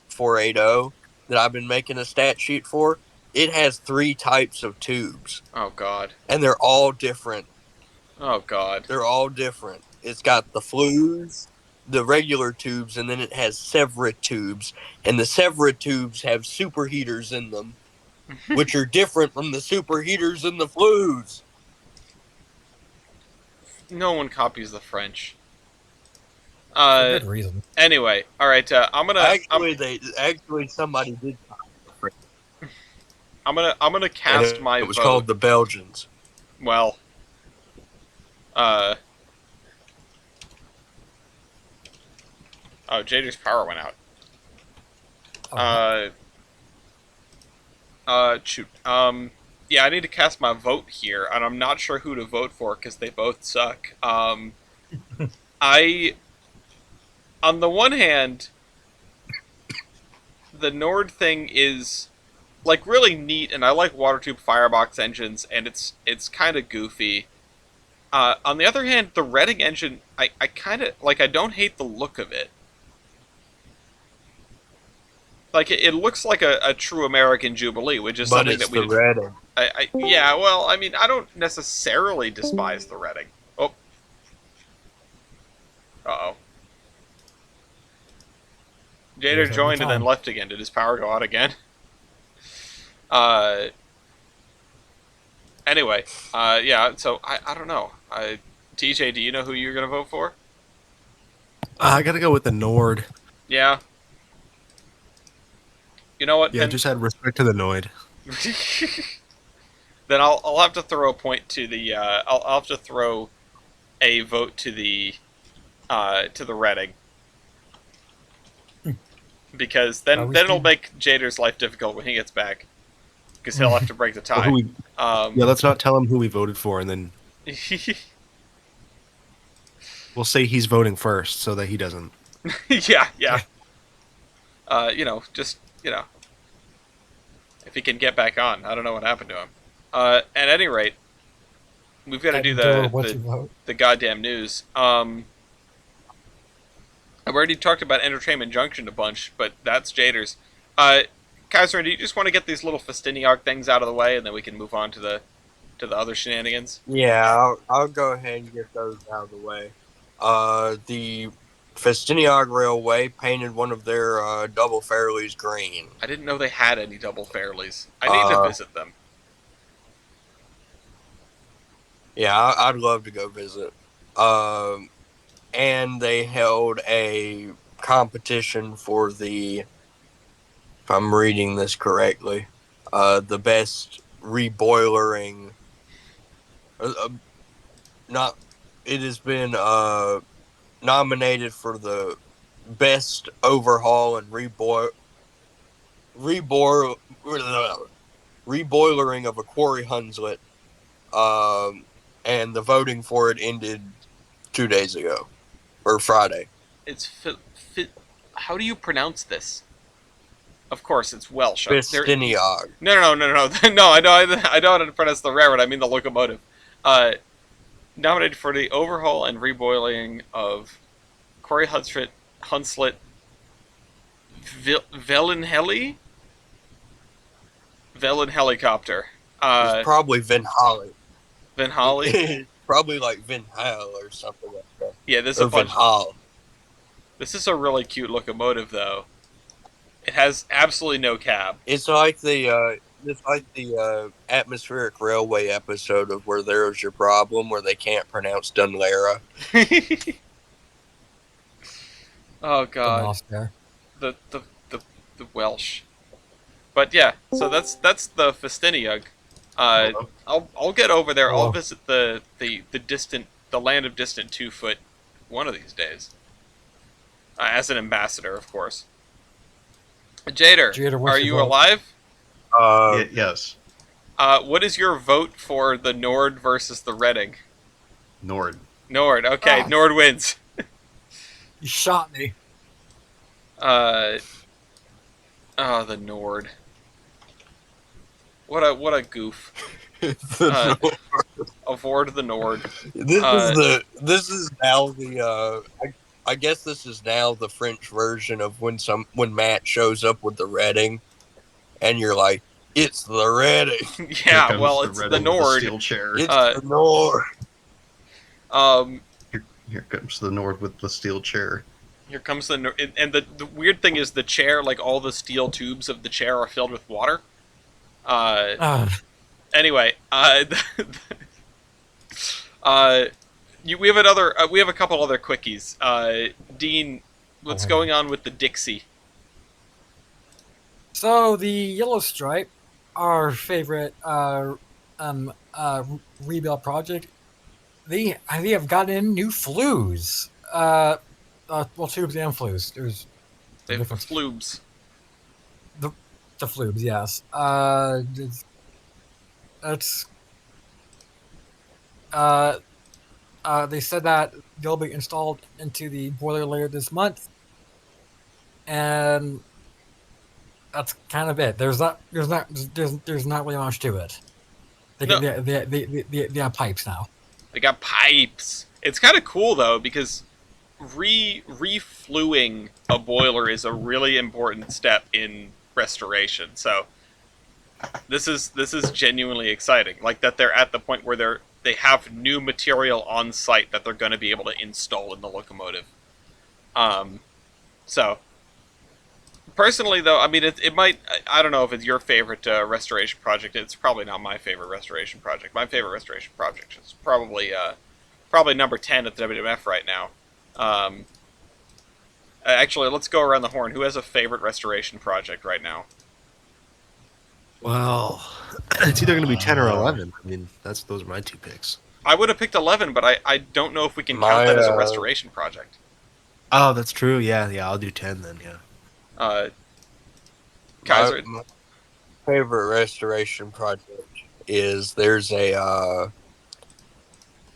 480 that I've been making a stat sheet for. It has 3 types of tubes, Oh God. and they're all different. Oh God. They're all different. It's got the flues, the regular tubes, and then it has Sevra tubes. And the Sevra tubes have superheaters in them, which are different from the superheaters in the flues. No one copies the French. For good reason. Anyway, all right. Actually, somebody did. I'm gonna cast my It was vote. called the Belgians. Well, oh, Jader's power went out. Shoot. Yeah, I need to cast my vote here, and I'm not sure who to vote for because they both suck. On the one hand, the Nord thing is like really neat, and I like water tube firebox engines, and it's kind of goofy. On the other hand, the Redding engine, I kind of like. I don't hate the look of it. Like it looks like a true American Jubilee, which is But something it's that we the did. Redding. Yeah, well, I mean, I don't necessarily despise the Redding. Oh. Uh-oh. Jader joined and then left again. Did his power go out again? Anyway, yeah. So I don't know. TJ, do you know who you're gonna vote for? I gotta go with the Nord. Yeah. You know what? Yeah, Then just add respect to the Noid. then I'll have to throw a point to the. I'll have to throw a vote to the Redding because Are we then it'll still- make Jader's life difficult when he gets back because he'll have to break the Well, tie. yeah, let's not tell him who we voted for, and then we'll say he's voting first so that he doesn't. yeah. Just if he can get back on. I don't know what happened to him. At any rate, we've got to do what you vote. the goddamn news. I've already talked about Entertainment Junction a bunch, but that's Jader's. Kaiser, do you just want to get these little Festiniog things out of the way, and then we can move on to the other shenanigans? Yeah, I'll go ahead and get those out of the way. The Festiniog Railway painted one of their double Fairleys green. I didn't know they had any double Fairleys. I need to visit them. Yeah, I'd love to go visit. And they held a competition for the, if I'm reading this correctly, the best reboilering. Not, it has been nominated for the best overhaul and reboilering of a quarry Hunslet. And the voting for it ended 2 days ago, or Friday. It's how do you pronounce this? Of course, it's Welsh. Festiniog. No. No, I know how to pronounce the railroad. I mean the locomotive. Nominated for the overhaul and reboiling of Quarry Hunslet Velenheli helicopter. It's probably Vinhali. Vinhali? Probably like Vinhal or something like that. Yeah, there's Or a bunch. Vinhal. This is a really cute locomotive, though. It has absolutely no cab. It's like the atmospheric railway episode of Where There's Your Problem, where they can't pronounce Dunlara. Oh The god, mouse there. the Welsh. But yeah, so that's the Festiniog. I'll get over there. I'll Hello. visit the land of distant 2 foot one of these days. As an ambassador, of course. Jader, Jader, what's are your you vote? alive? Yes, What is your vote for the Nord versus the Redding? Nord. Nord. Okay, Ah. Nord wins. You shot me. The Nord. What a goof. Avoid the Nord. This is now the I guess this is now the French version of when Matt shows up with the Redding, and you're like, it's the Redding. Yeah, Here well, comes it's Redding the with Nord. steel chair. It's Uh, the Nord. Here comes the Nord with the steel chair. Here comes the Nord. And the weird thing is the chair, like all the steel tubes of the chair are filled with water. Anyway, we have we have a couple other quickies. Dean, what's going on with the Dixie? So the Yellow Stripe, our favorite rebuild project, they have gotten new flues. Well, tubes and flues. There's They have difference. flubes. The flubes, yes. That's they said that they'll be installed into the boiler later this month, and that's kind of it. There's not really much to it. No. They have pipes now. They got pipes. It's kind of cool though because refluing a boiler is a really important step in restoration. So this is genuinely exciting. Like that they're at the point where they have new material on site that they're going to be able to install in the locomotive. So Personally, though, I mean, it might. I don't know if it's your favorite restoration project. It's probably not my favorite restoration project. My favorite restoration project is probably number 10 at the WMF right now. Um, Actually, let's go around the horn. Who has a favorite restoration project right now? Well, it's either going to be 10 or 11. I mean, those are my two picks. I would have picked 11, but I don't know if we can count My, that as a restoration project. Oh, that's true. Yeah, I'll do 10 then, yeah. Kaiser. My favorite restoration project is there is a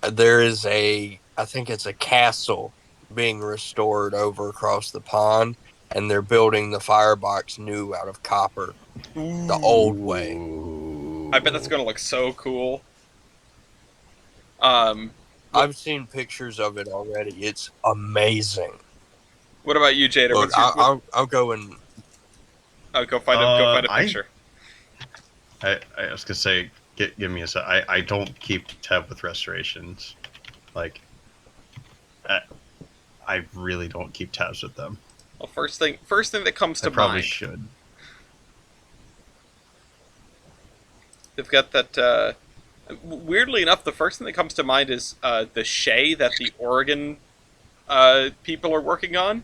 I think it's a castle being restored over across the pond, and they're building the firebox new out of copper, the old way. I bet that's going to look so cool. I've seen pictures of it already. It's amazing. What about you, Jada? Look, I'll go and go find a picture. I was gonna say, give me a sec. I don't keep tab with restorations. Like, I really don't keep tabs with them. Well, first thing that comes to I probably mind. should. They've got that. Weirdly enough, the first thing that comes to mind is the Shay that the Oregon people are working on.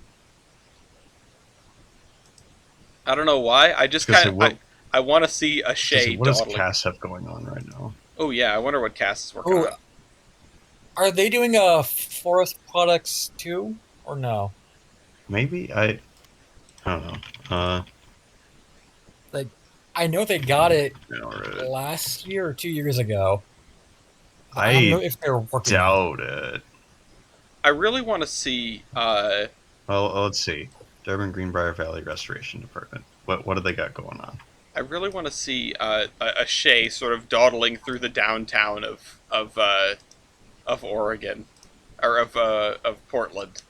I don't know why. I just kind of I want to see a Shay. What does Cass have going on right now? Oh yeah, I wonder what Cass is working on. Are they doing forest products too, or no? Maybe I don't know. Like, I know they got it Right. last year or 2 years ago. I don't know if they're working. Doubt it. I really want to see. Well, let's see. Durban Greenbrier Valley Restoration Department. What do they got going on? I really want to see a Shay sort of dawdling through the downtown of Oregon, or of Portland.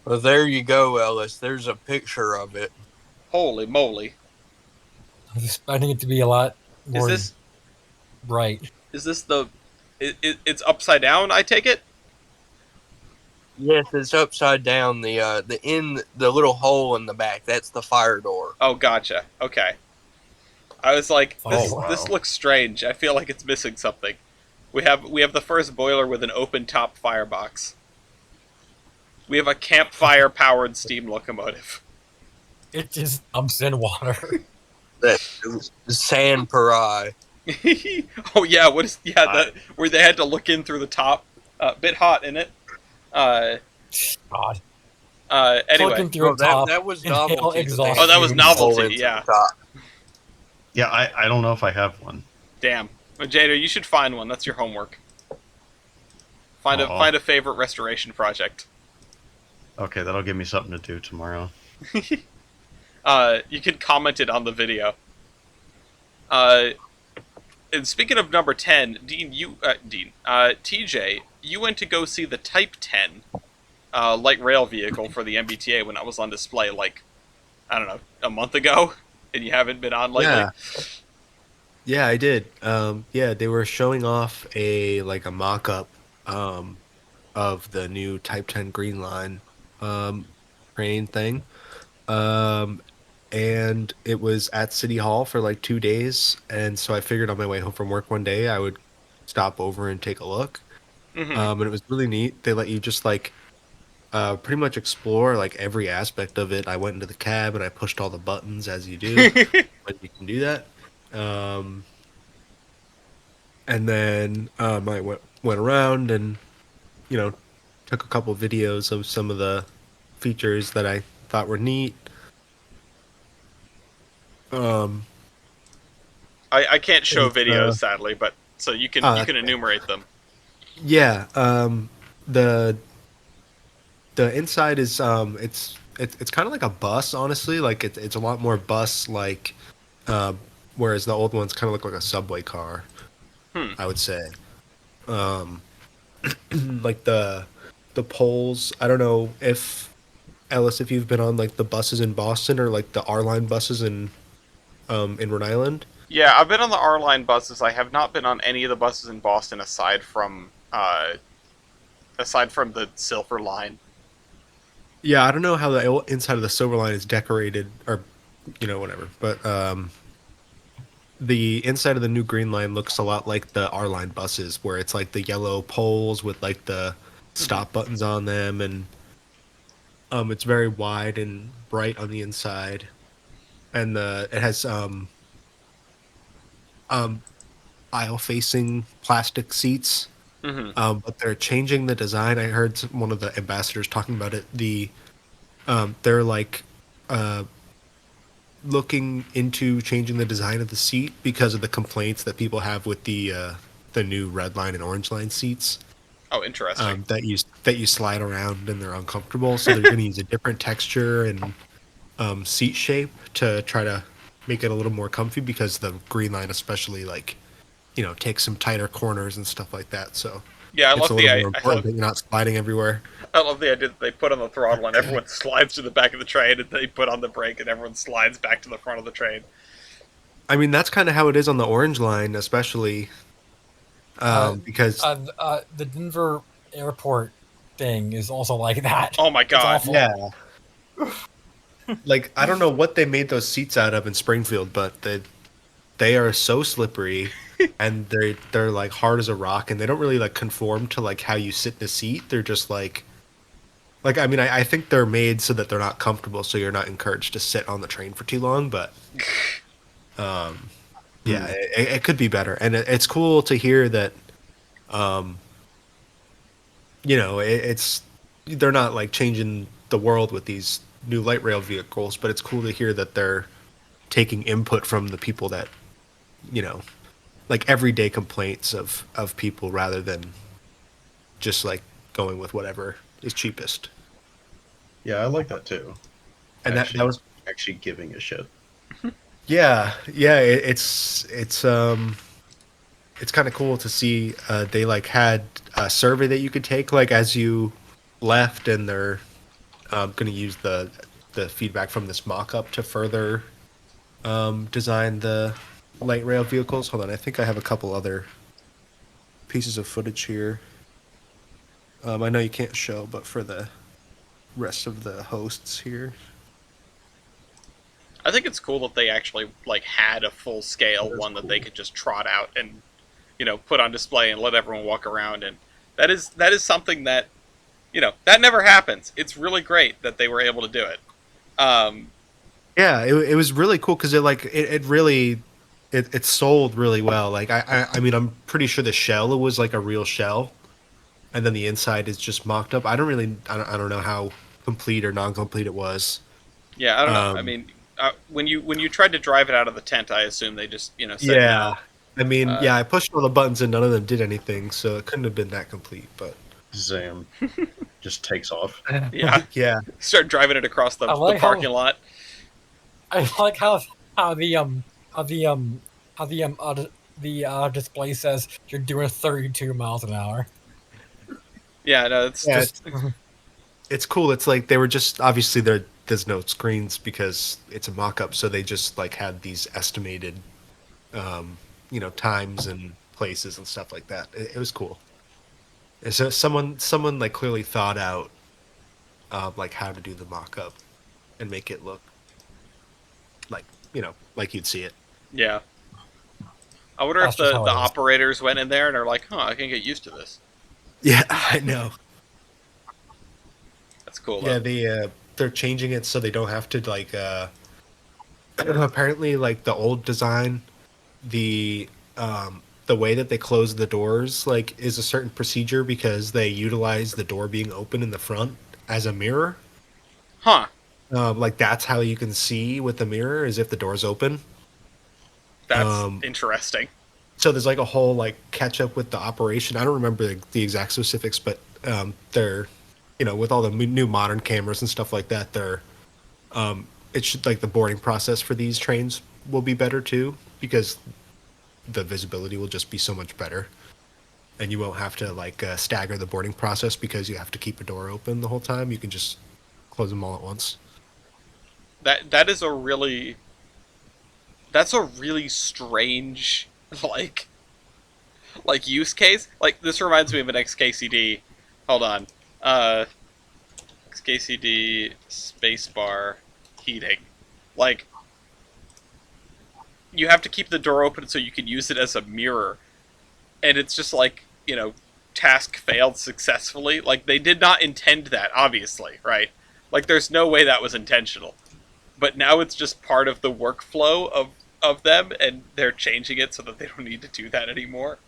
Well, there you go, Ellis. There's a picture of it. Holy moly! I was expecting it to be a lot more bright. Is this the? It's upside down. I take it. Yes, it's upside down. The little hole in the back. That's the fire door. Oh, gotcha. Okay. I was like, Wow. this looks strange. I feel like it's missing something. We have the first boiler with an open top firebox. We have a campfire powered steam locomotive. It just dumps in water. That sand per eye. Oh yeah, that where they had to look in through the top? Bit hot, isn't it? God. Anyway, Looking through that was novelty. exhaust. Oh, that was novelty. Yeah. Yeah, I don't know if I have one. Damn, well, Jada, you should find one. That's your homework. Find a favorite restoration project. Okay, that'll give me something to do tomorrow. You can comment it on the video. And speaking of number 10, TJ, you went to go see the Type 10 light rail vehicle for the MBTA when that was on display, like, I don't know, a month ago, and you haven't been on lately? Yeah, I did. They were showing off a mock-up of the new Type 10 Green Line train thing. And it was at City Hall for like 2 days, and so I figured on my way home from work one day I would stop over and take a look. Mm-hmm. And it was really neat. They let you just pretty much explore like every aspect of it. I went into the cab and I pushed all the buttons as you do, but you can do that. And then I went around and took a couple videos of some of the features that I thought were neat. I can't show videos, sadly, but so you can enumerate them. Yeah, the inside is it's kind of like a bus, honestly. Like it's a lot more bus like, whereas the old ones kind of look like a subway car. I would say. Like the poles. I don't know if Ellis, if you've been on like the buses in Boston or like the R line buses in Rhode Island. Yeah, I've been on the R line buses. I have not been on any of the buses in Boston aside from the Silver line. Yeah, I don't know how the inside of the Silver Line is decorated, or whatever. But the inside of the new Green Line looks a lot like the R Line buses, where it's like the yellow poles with like the Mhm. stop buttons on them, and it's very wide and bright on the inside, and it has um aisle facing plastic seats. Mhm. But they're changing the design. I heard one of the ambassadors talking about it. They're like uh, looking into changing the design of the seat because of the complaints that people have with the new red line and orange line seats. Oh, interesting. That you slide around and they're uncomfortable. So they're going to use a different texture and seat shape to try to make it a little more comfy because the green line especially like takes some tighter corners and stuff like that. So Yeah, it's a little more I important that you're not sliding everywhere. love the idea that they put on the throttle and everyone slides to the back of the train, and they put on the brake and everyone slides back to the front of the train. I mean, that's kind of how it is on the orange line, especially Uh, because the Denver airport thing is also like that. Oh my It's god. awful. yeah, like I don't know what they made those seats out of in Springfield, but they are so slippery and they're like hard as a rock, and they don't really like conform to like how you sit in a seat. They're just like I mean, I think they're made so that they're not comfortable, so you're not encouraged to sit on the train for too long. But um, yeah, it could be better, and it's cool to hear that. Um, it's they're not like changing the world with these new light rail vehicles, but it's cool to hear that they're taking input from the people that you know like everyday complaints of people rather than just like going with whatever is cheapest. Yeah, I like that too. And that Actually, was actually giving a shit. yeah, it's kind of cool to see they like had a survey that you could take like as you left, and they're going to use the feedback from this mock-up to further design the light rail vehicles. Hold on, I think I have a couple other pieces of footage here. I know you can't show, but for the rest of the hosts here. I think it's cool that they actually like had a full scale That is one that they cool. could just trot out and put on display and let everyone walk around, and that is something that that never happens. It's really great that they were able to do it. Um, Yeah, it was really cool because it really it sold really well. Like I mean I'm pretty sure the shell was like a real shell, and then the inside is just mocked up. I don't know how complete or non-complete it was. yeah, I don't know. I Um, mean, when you tried to drive it out of the tent, I assume they just said yeah, no. I mean Uh, yeah, I pushed all the buttons and none of them did anything, so it couldn't have been that complete. But Zam just takes off. yeah, yeah, start driving it across I the like parking how lot. I like how the how the how the display says you're doing 32 miles an hour. Yeah, no, it's yeah, Just it's cool. It's like they were just obviously there's no screens because it's a mock-up, so they just like had these estimated times and places and stuff like that. It was cool. And so someone like clearly thought out like how to do the mock-up and make it look like like you'd see it. yeah. I wonder if that's just how the it is. operators went in there and are like, I can get used to this. Yeah, I know. That's cool though. Yeah, they're changing it so they don't have to like apparently like the old design, the way that they close the doors like is a certain procedure because they utilize the door being open in the front as a mirror. Huh. Like that's how you can see with the mirror is if the door's open. That's Um, interesting. so there's like a whole like catch up with the operation. I don't remember the exact specifics, but they're with all the new modern cameras and stuff like that, it should like the boarding process for these trains will be better too because the visibility will just be so much better, and you won't have to like stagger the boarding process because you have to keep a door open the whole time. You can just close them all at once. That is that's a really strange like use case. Like this reminds me of an XKCD. Hold on. KCD spacebar heating. Like, you have to keep the door open so you can use it as a mirror, and it's just like, task failed successfully. Like, they did not intend that, obviously, right? Like, there's no way that was intentional. But now it's just part of the workflow of them, and they're changing it so that they don't need to do that anymore.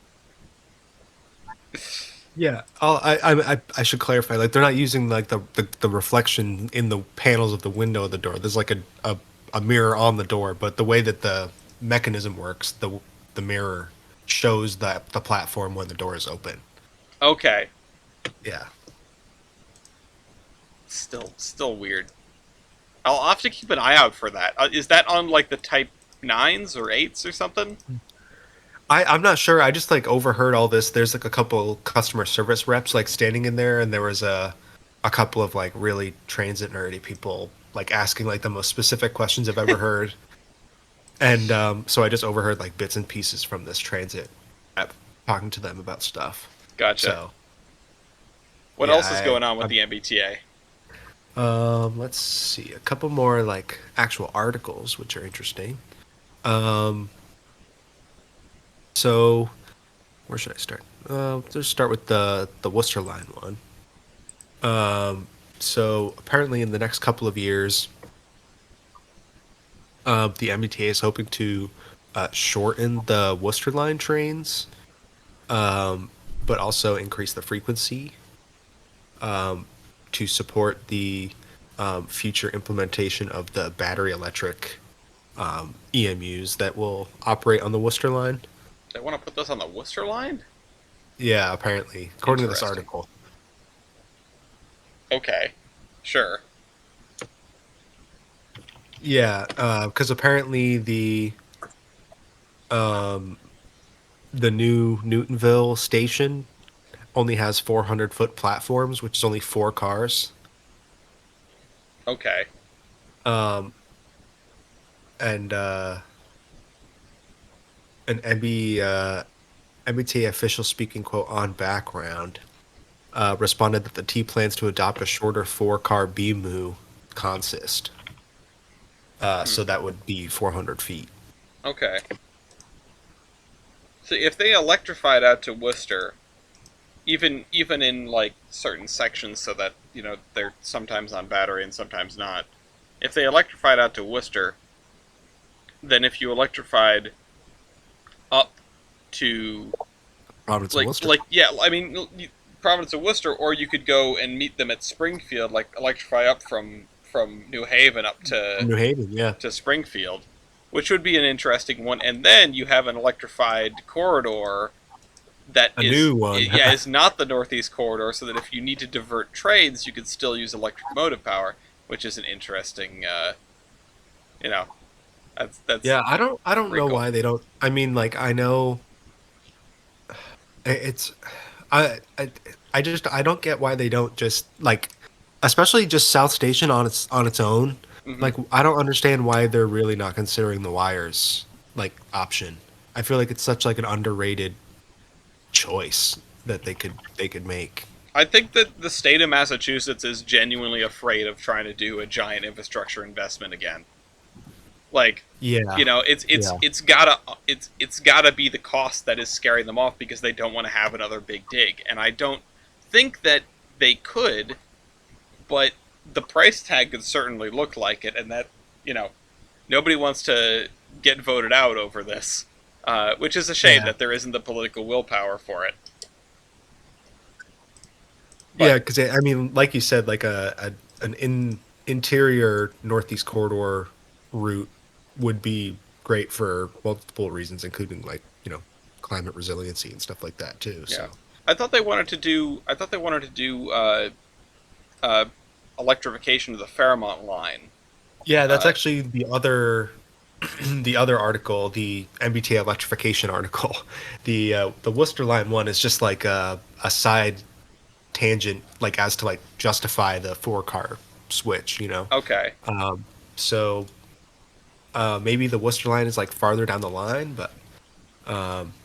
Yeah, I should clarify. Like, they're not using like the reflection in the panels of the window of the door. There's like a mirror on the door, but the way that the mechanism works, the mirror shows the platform when the door is open. Okay. Yeah. Still weird. I'll have to keep an eye out for that. Is that on like the Type 9s or 8s or something? I'm not sure. I just like overheard all this. There's like a couple customer service reps like standing in there, and there was a couple of like really transit nerdy people like asking like the most specific questions I've ever heard. And so I just overheard like bits and pieces from this transit rep talking to them about stuff. Gotcha. So what yeah, else is going on with the MBTA? Let's see, a couple more like actual articles which are interesting. So where should I start? Let's start with the Worcester line one. So apparently in the next couple of years, the MBTA is hoping to shorten the Worcester line trains, but also increase the frequency to support the future implementation of the battery electric EMUs that will operate on the Worcester line. They want to put this on the Worcester line? Yeah, apparently, according to this Interesting. article. Okay, sure. Yeah, because apparently the new Newtonville station only has 400-foot platforms, which is only 4 cars. Okay. And an MBTA official speaking quote on background responded that the T plans to adopt a shorter 4-car BMU consist. So that would be 400 feet. Okay. So if they electrified out to Worcester, even in like certain sections, so that they're sometimes on battery and sometimes not. If they electrified out to Worcester, then if you electrified up to Providence and Worcester. Providence of Worcester, or you could go and meet them at Springfield, like electrify up from New Haven up to New Haven, yeah. to Springfield, which would be an interesting one. And then you have an electrified corridor that A new one. is not the Northeast corridor, so that if you need to divert trains, you could still use electric motive power, which is an interesting, that's Yeah, I don't know cool. why they don't. I mean, like, I know it's I don't get why they don't just like, especially just South Station on its own. Mhm. Like, I don't understand why they're really not considering the wires like option. I feel like it's such like an underrated choice that they could make. I think that the state of Massachusetts is genuinely afraid of trying to do a giant infrastructure investment again. Like, Yeah. it's gotta be the cost that is scaring them off, because they don't want to have another big dig. And I don't think that they could, but the price tag could certainly look like it, and that, nobody wants to get voted out over this, which is a shame Yeah. that there isn't the political willpower for it. Yeah, because I mean, like you said, like an interior Northeast corridor route would be great for multiple reasons, including like climate resiliency and stuff like that too. So Yeah. I thought they wanted to do electrification of the Fairmont line. yeah, that's actually the other the other article, the MBTA electrification article. The Worcester line one is just like a side tangent, like as to like justify the 4-car switch. Okay. So maybe the Worcester line is like farther down the line, but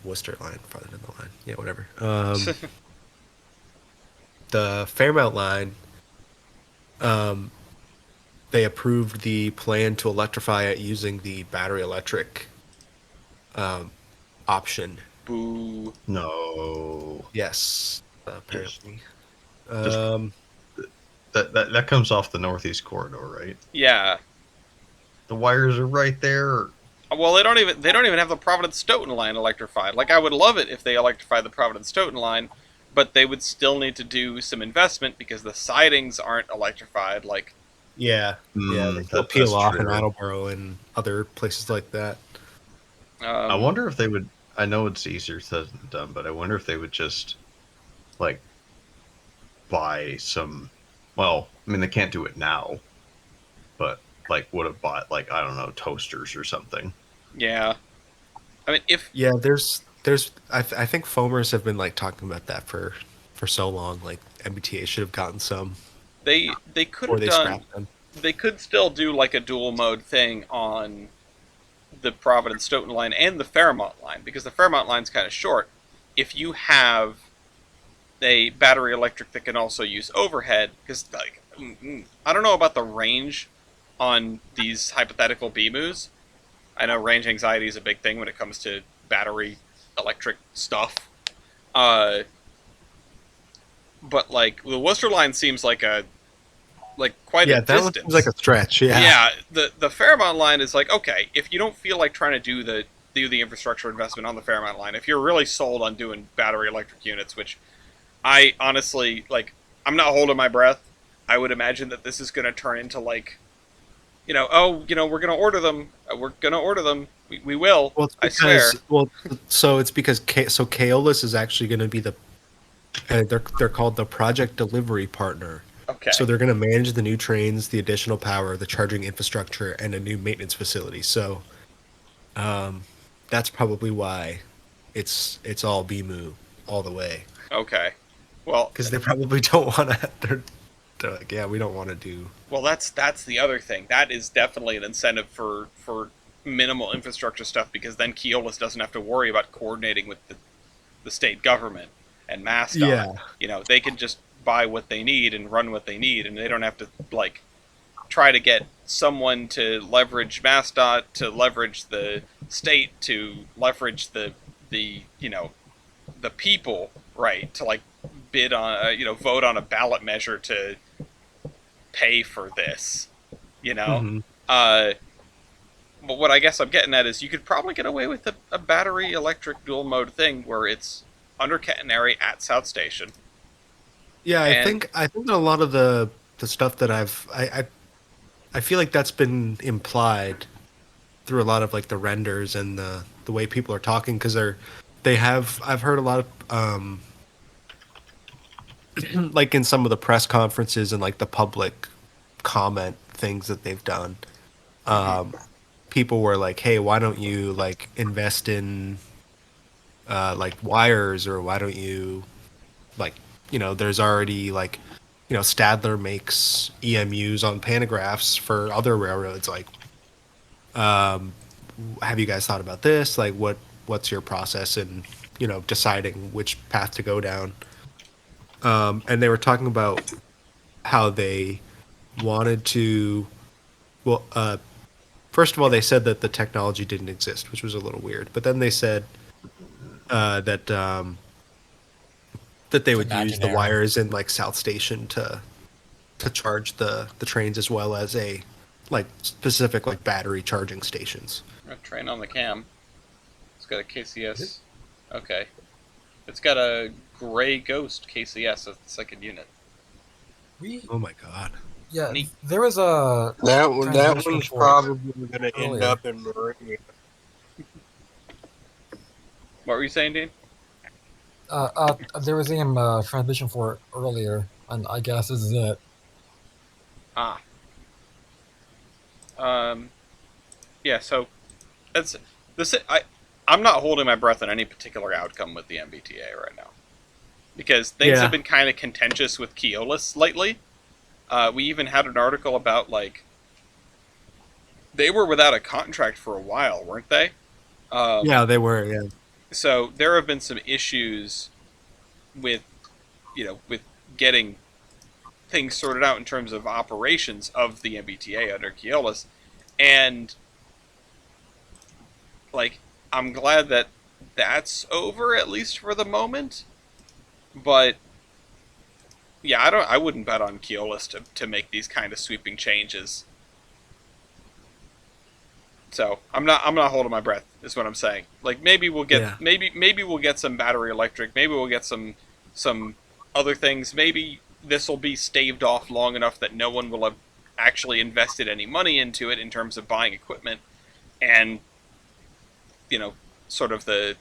Worcester line farther down the line. Yeah, whatever. The Fairmount line um, they approved the plan to electrify it using the battery electric um, option. Boo. No. Yes, Just apparently. just that comes off the northeast corridor, right? Yeah. The wires are right there. Well, they don't even have the Providence Stoughton line electrified. Like, I would love it if they electrified the Providence Stoughton line, but they would still need to do some investment because the sidings aren't electrified. Like, Yeah, yeah, they still That, peel that's off in true. Attleboro and other places like that. I um, wonder if they would. I know it's easier said than done, but I wonder if they would just like buy some. Well, I mean, they can't do it now, but like would have bought like I don't know toasters or something. yeah. I mean, if Yeah, I think foamers have been like talking about that for so long. Like MBTA should have gotten some they could or have they done, scrapped them. they could still do like a dual mode thing on the Providence Stoughton line and the Fairmont line because the Fairmont line's kind of short. If you have a battery electric that can also use overhead, because like I don't know about the range on these hypothetical BMUs. I know range anxiety is a big thing when it comes to battery electric stuff. Uh, but like the Worcester line seems like quite a Yeah, that one seems like distance. a stretch. Yeah. Yeah, the Fairmont line is like okay if you don't feel like trying to do the infrastructure investment on the Fairmont line. If you're really sold on doing battery electric units, which I honestly like, I'm not holding my breath. I would imagine that this is going to turn into like, we're going to order them. We're going to order them. We will. Well, it's I swear. because so it's because so Kaolus is actually going to be they're called the project delivery partner. Okay. So they're going to manage the new trains, the additional power, the charging infrastructure, and a new maintenance facility. So, that's probably why it's all BMU all the way Okay. Well, because they probably don't want to. They're like, yeah, we don't want to do. well, that's the other thing. That is definitely an incentive for minimal infrastructure stuff because then Keolis doesn't have to worry about coordinating with the state government and MassDOT. Yeah. They can just buy what they need and run what they need, and they don't have to like try to get someone to leverage MassDOT, to leverage the state, to leverage the people, right? To like bid on, vote on a ballot measure to pay for this, you know. Hmm. Uh, but what I guess I'm getting at is you could probably get away with a battery electric dual mode thing where it's under Catenary at South Station. Yeah, And I think a lot of the stuff that I feel like that's been implied through a lot of like the renders and the way people are talking because I've heard a lot of like in some of the press conferences and like the public comment things that they've done. Um, People were like, "Hey, why don't you like invest in like wires or why don't you like there's already like Stadler makes EMUs on pantographs for other railroads like um have you guys thought about this like what's your process in deciding which path to go down and they were talking about how they wanted to well first of all they said that the technology didn't exist which was a little weird but then they said that that they would use the imaginary. wires in like South Station to charge the trains as well as a like specific like battery charging stations. a train on the cam. It's got a KCS. Okay. It's got a gray ghost KCS as the second unit. We Oh my god. yeah, Neat. there was a That transmission one's for probably going to end earlier. up in Meridian. What were you saying, Dean? There was a transmission for it earlier, and I guess this is it. Ah. Um. Yeah. So that's this. I'm not holding my breath on any particular outcome with the MBTA right now because things Yeah. have been kind of contentious with Keolis lately. We even had an article about like they were without a contract for a while, weren't they? Yeah, they were. Yeah. So there have been some issues with with getting things sorted out in terms of operations of the MBTA under Keolis, and like I'm glad that that's over at least for the moment. But yeah, I wouldn't bet on Keolis to make these kind of sweeping changes. So I'm not holding my breath. Is what I'm saying. Like maybe we'll get Yeah. maybe we'll get some battery electric. Maybe we'll get some other things. Maybe this will be staved off long enough that no one will have actually invested any money into it in terms of buying equipment, and you know, sort of the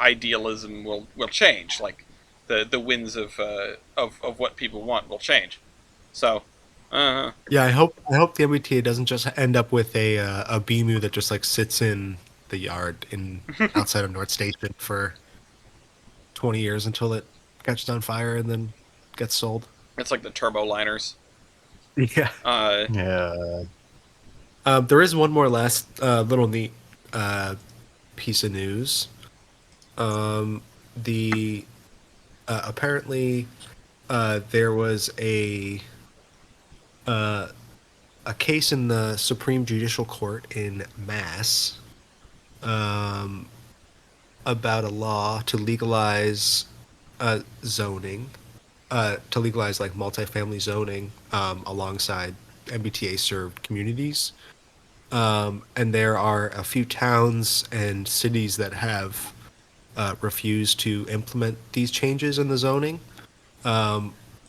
idealism will change. Like the winds of what people want will change. So, Yeah, I hope the MBTA doesn't just end up with a BMU that just like sits in the yard in outside of North Station for 20 years until it catches on fire and then gets sold. it's like the turbo liners. Yeah. Uh, Yeah. There is one more last little neat uh, piece of news. The apparently there was uh, a case in the Supreme Judicial Court in Mass um, about a law to legalize zoning, to legalize like multifamily zoning alongside MBTA served communities. And there are a few towns and cities that have refused to implement these changes in the zoning.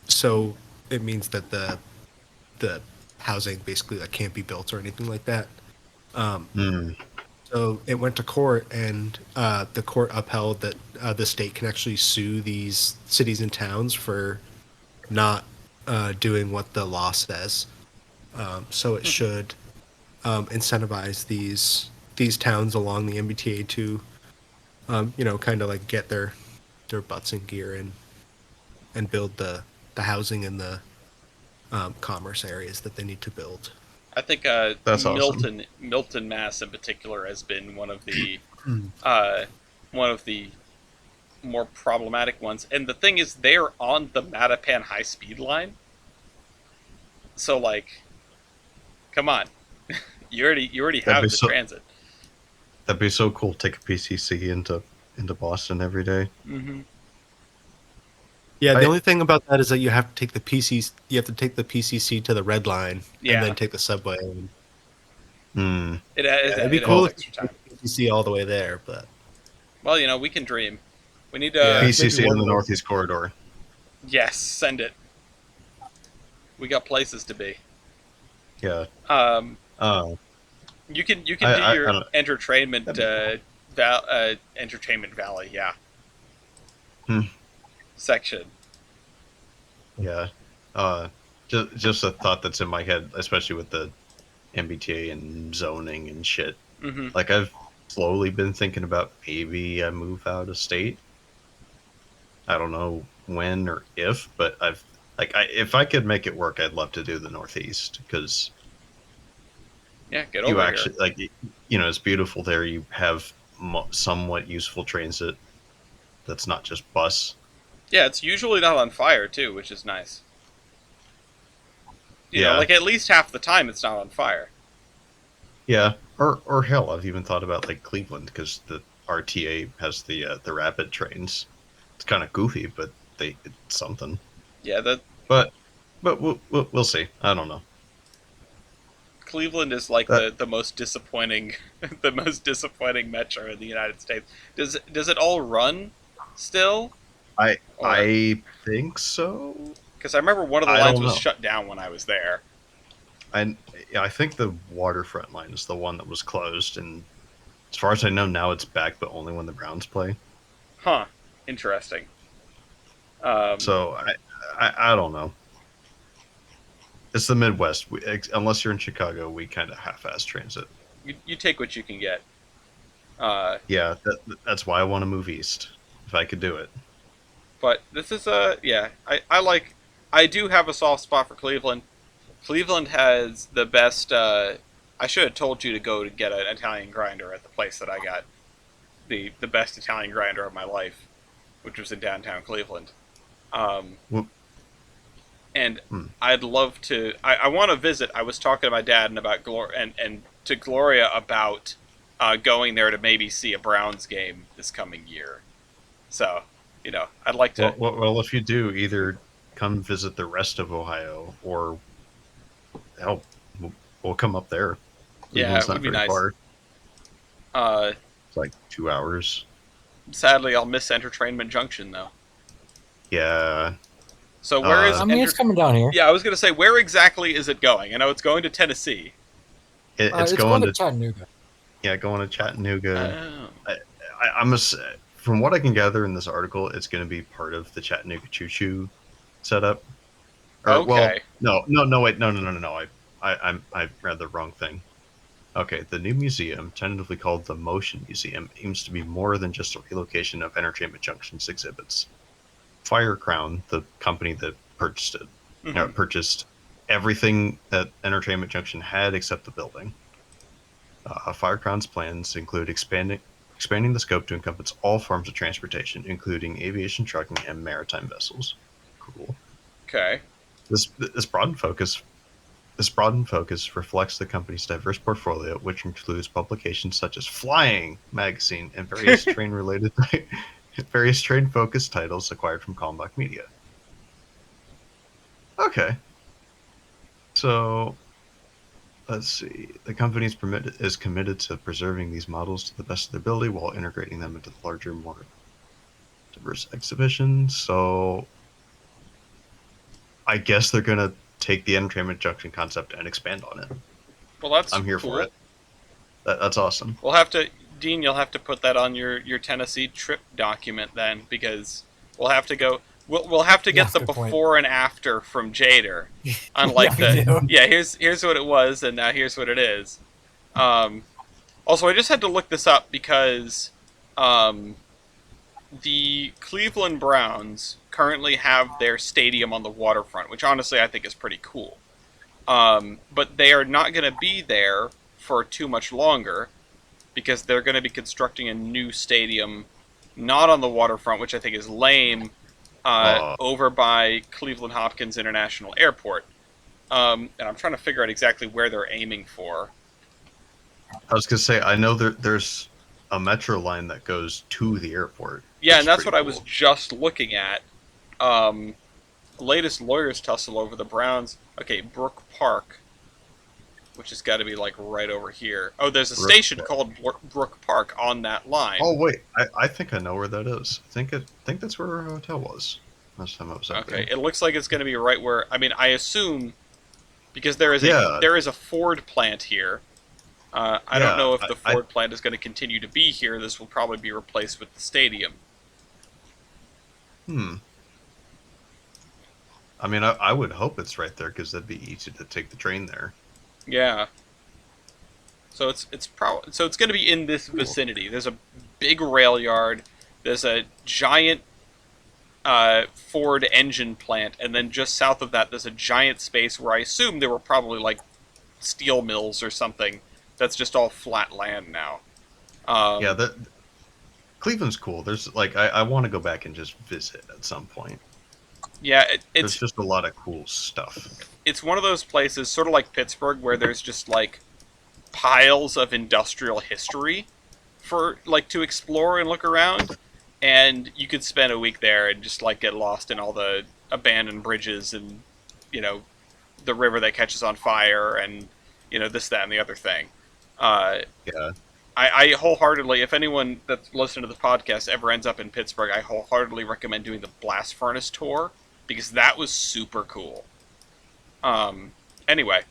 So it means that the housing basically like can't be built or anything like that. Hmm. So it went to court, and the court upheld that the state can actually sue these cities and towns for not doing what the law says. So it should incentivize these towns along the MBTA to, kind of like get their butts in gear and build the housing and the commerce areas that they need to build. I think That's awesome. Milton, Mass, in particular, has been Hmm. one of the more problematic ones. And the thing is, they're on the Mattapan high speed line. So like, come on, you already That'd have be the so transit. that'd be so cool. Take a PCC into Boston every day. Mm-hmm. Yeah, the I only thing about that is that you have to take the PCC to the red line and Yeah, then take the subway. And, hmm. it'd be it cool adds Well, if you extra took time. the PCC all the way there, but Well, we can dream. We need yeah, maybe PCC in one the of those. Northeast Corridor. yes, send it. We got places to be. Yeah. Um, Oh, you can do I your don't. entertainment That'd be cool. entertainment valley, yeah, Hmm. section. Yeah. Just a thought that's in my head, especially with the MBTA and zoning and shit. Mm-hmm. Like I've slowly been thinking about maybe I move out of state. I don't know when or if, but if I could make it work, I'd love to do the Northeast because Yeah, get you over here. actually it's beautiful there. You have somewhat useful transit that's not just bus. Yeah, it's usually not on fire too, which is nice. Yeah, Like at least half the time it's not on fire. yeah. Or hell, I've even thought about like Cleveland because the RTA has the rapid trains. It's kind of goofy, but it's something. Yeah, that But we'll see. I don't know. Cleveland is like That the most disappointing, the most disappointing metro in the United States. Does it all run still? I Or I think so. because I remember one of the I lines don't was know. shut down when I was there. I I think the waterfront line is the one that was closed, and as far as I know, now it's back, but only when the Browns play. Huh. Interesting. Um, So I don't know. It's the Midwest. Unless you're in Chicago, we kind of half-ass transit. you take what you can get. Uh, Yeah, that's why I want to move east if I could do it. but this is yeah. I do have a soft spot for Cleveland. Cleveland has the best. I should have told you to go to get an Italian grinder at the place that I got the best Italian grinder of my life, which was in downtown Cleveland. Um, and Hmm. I'd love to. I want to visit. I was talking to my dad and about and to Gloria about going there to maybe see a Browns game this coming year. So, I'd like to. Well, if you do, either come visit the rest of Ohio, or hell, we'll come up there. Yeah, Cleveland's it would not be very nice. far. Uh, It's like 2 hours. Sadly, I'll miss Entertainment Junction though. Yeah. So where is? Uh, I mean, it's coming down here. Yeah, I was gonna say, where exactly is it going? I know it's going to Tennessee. it's It's going going to to Chattanooga. going to Chattanooga. Oh, I'm from what I can gather in this article, it's going to be part of the Chattanooga Choo Choo setup. Or well, okay. no, wait, no. I read the wrong thing. Okay, the new museum, tentatively called the Motion Museum, aims to be more than just a relocation of Entertainment Junction's exhibits. Firecrown, the company that purchased it, Mhm. purchased everything that Entertainment Junction had except the building. Firecrown's plans include expanding the scope to encompass all forms of transportation, including aviation, trucking, and maritime vessels. Cool. Okay. This broadened focus reflects the company's diverse portfolio, which includes publications such as Flying Magazine and various various train-focused titles acquired from Kalmbach Media. Okay, so let's see. The company is committed to preserving these models to the best of their ability while integrating them into the larger, more diverse exhibition. So I guess they're gonna take the Entertainment Junction concept and expand on it. Well, that's I'm here for cool. it. That's awesome. We'll have to, Dean. You'll have to put that on your Tennessee trip document then, because we'll have to go. We'll have to Yeah, get the good point. before and after from Jader. Unlike Yeah, we do. here's what it was, and now here's what it is. Also, I just had to look this up because the Cleveland Browns currently have their stadium on the waterfront, which honestly I think is pretty cool. But they are not going to be there for too much longer because they're going to be constructing a new stadium not on the waterfront, which I think is lame, over by Cleveland Hopkins International Airport. And I'm trying to figure out exactly where they're aiming for. I was gonna say I know there's a metro line that goes to the airport. Yeah, which and that's is what pretty I was cool. just looking at. Latest lawyers tussle over the Browns. Okay, Brook Park, which has got to be like right over here. Oh, there's a Brook station Park. called Brook Park on that line. Oh wait, I think I know where that is. I think that's where our hotel was last time I was up Okay, there. it looks like it's going to be right where. I mean, I assume because there is Yeah, a Ford plant here. I don't yeah. know if the Ford plant is going to continue to be here. This will probably be replaced with the stadium. Hmm. I mean, I would hope it's right there because that'd be easy to take the train there. Yeah. So it's going to be in this vicinity. There's a big rail yard. There's a giant Ford engine plant, and then just south of that, there's a giant space where I assume there were probably like steel mills or something. That's just all flat land now. Yeah, that Cleveland's cool. There's like I want to go back and just visit at some point. Yeah, There's just a lot of cool stuff. it's one of those places, sort of like Pittsburgh, where there's just like piles of industrial history for like to explore and look around, and you could spend a week there and just like get lost in all the abandoned bridges and you know the river that catches on fire and this, that, and the other thing. Uh, Yeah. I wholeheartedly, if anyone that's listening to the podcast ever ends up in Pittsburgh, I wholeheartedly recommend doing the blast furnace tour because that was super cool. Anyway,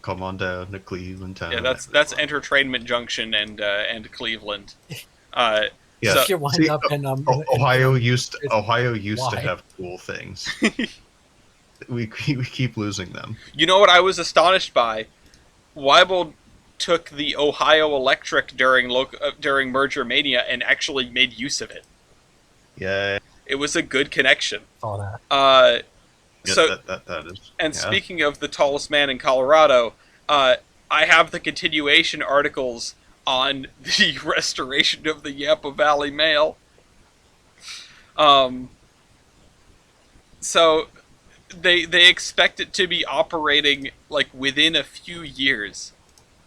Come on down to Cleveland town. yeah, that's Entertainment Junction and Cleveland. Yeah. You So, should wind See, up in Ohio used to Why? have cool things. we keep losing them. you know what I was astonished by? Weibel took the Ohio Electric during Merger Mania and actually made use of it. Yeah. It was a good connection. Saw that. Yeah, So, that is. and yeah. speaking of the tallest man in Colorado, I have the continuation articles on the restoration of the Yampa Valley Mail. So they expect it to be operating like within a few years,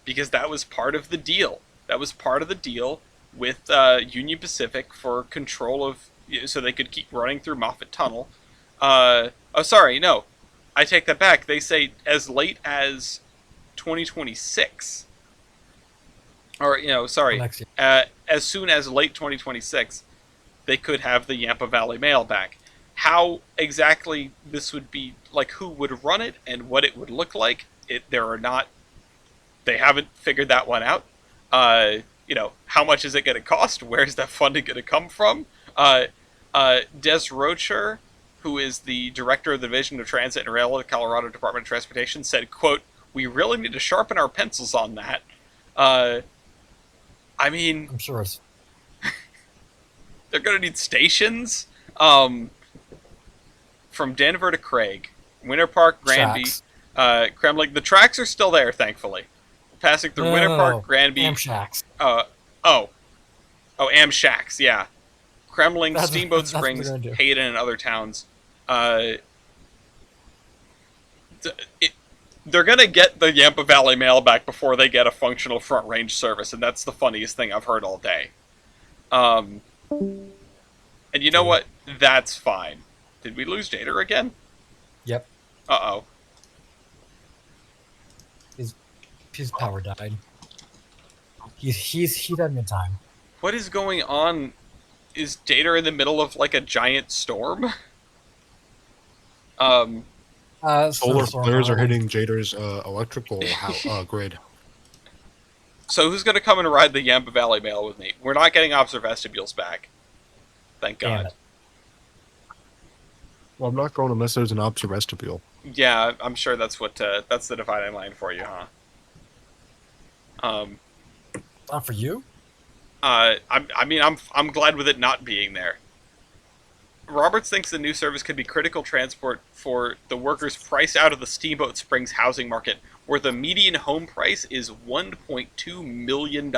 because that was part of the deal. That was part of the deal with Union Pacific for control of, so they could keep running through Moffat Tunnel. Oh, sorry, no, I take that back. They say as late as 2026, or sorry, Next year. as soon as late 2026, they could have the Yampa Valley Mail back. How exactly this would be, like who would run it and what it would look like, they haven't figured that one out. How much is it going to cost? Where's that funding going to come from? Des Rocher, who is the director of the Division of Transit and Rail at the Colorado Department of Transportation, said, quote, "We really need to sharpen our pencils on that." I mean, I'm sure it's they're going to need stations. From Denver to Craig, Winter Park, Granby, Shacks. Kremling. The tracks are still there, thankfully. Passing through Winter Park, Granby. Amshacks. Amshacks, yeah. Kremling, That's Steamboat what they're Springs, gonna do. Hayden, and other towns. They're going to get the Yampa Valley Mail back before they get a functional front range service, and that's the funniest thing I've heard all day. And you know what? That's fine. Did we lose Jader again? Yep. Uh-oh. His power died. He's having a time. What is going on? Is Jader in the middle of, like, a giant storm? Solar flares are hitting Jader's electrical grid. So who's going to come and ride the Yampa Valley Mail with me? We're not getting Observe Vestibules back. Thank Damn God. it. Well, I'm not going unless there's an Observe vestibule. Yeah, I'm sure that's the dividing line for you, huh? Not for you? I'm glad with it not being there. Roberts thinks the new service could be critical transport for the workers priced out of the Steamboat Springs housing market, where the median home price is $1.2 million.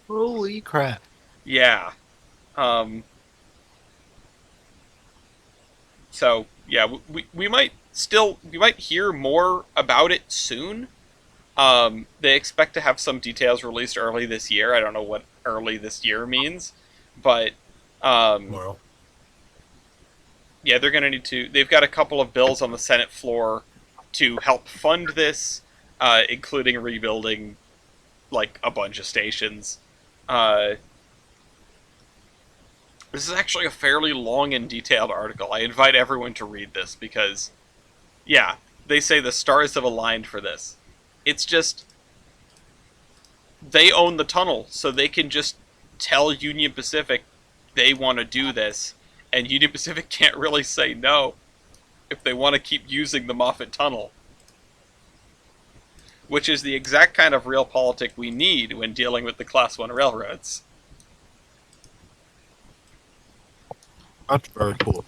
Holy crap. Yeah. So, yeah, we might hear more about it soon. They expect to have some details released early this year. I don't know what early this year means, but Well, yeah, they're going to need to. They've got a couple of bills on the Senate floor to help fund this, including rebuilding, like, a bunch of stations. This is actually a fairly long and detailed article. I invite everyone to read this because, yeah, they say the stars have aligned for this. It's just, they own the tunnel, so they can just tell Union Pacific they want to do this, and Union Pacific can't really say no if they want to keep using the Moffat Tunnel. Which is the exact kind of realpolitik we need when dealing with the Class 1 railroads. that's very cool.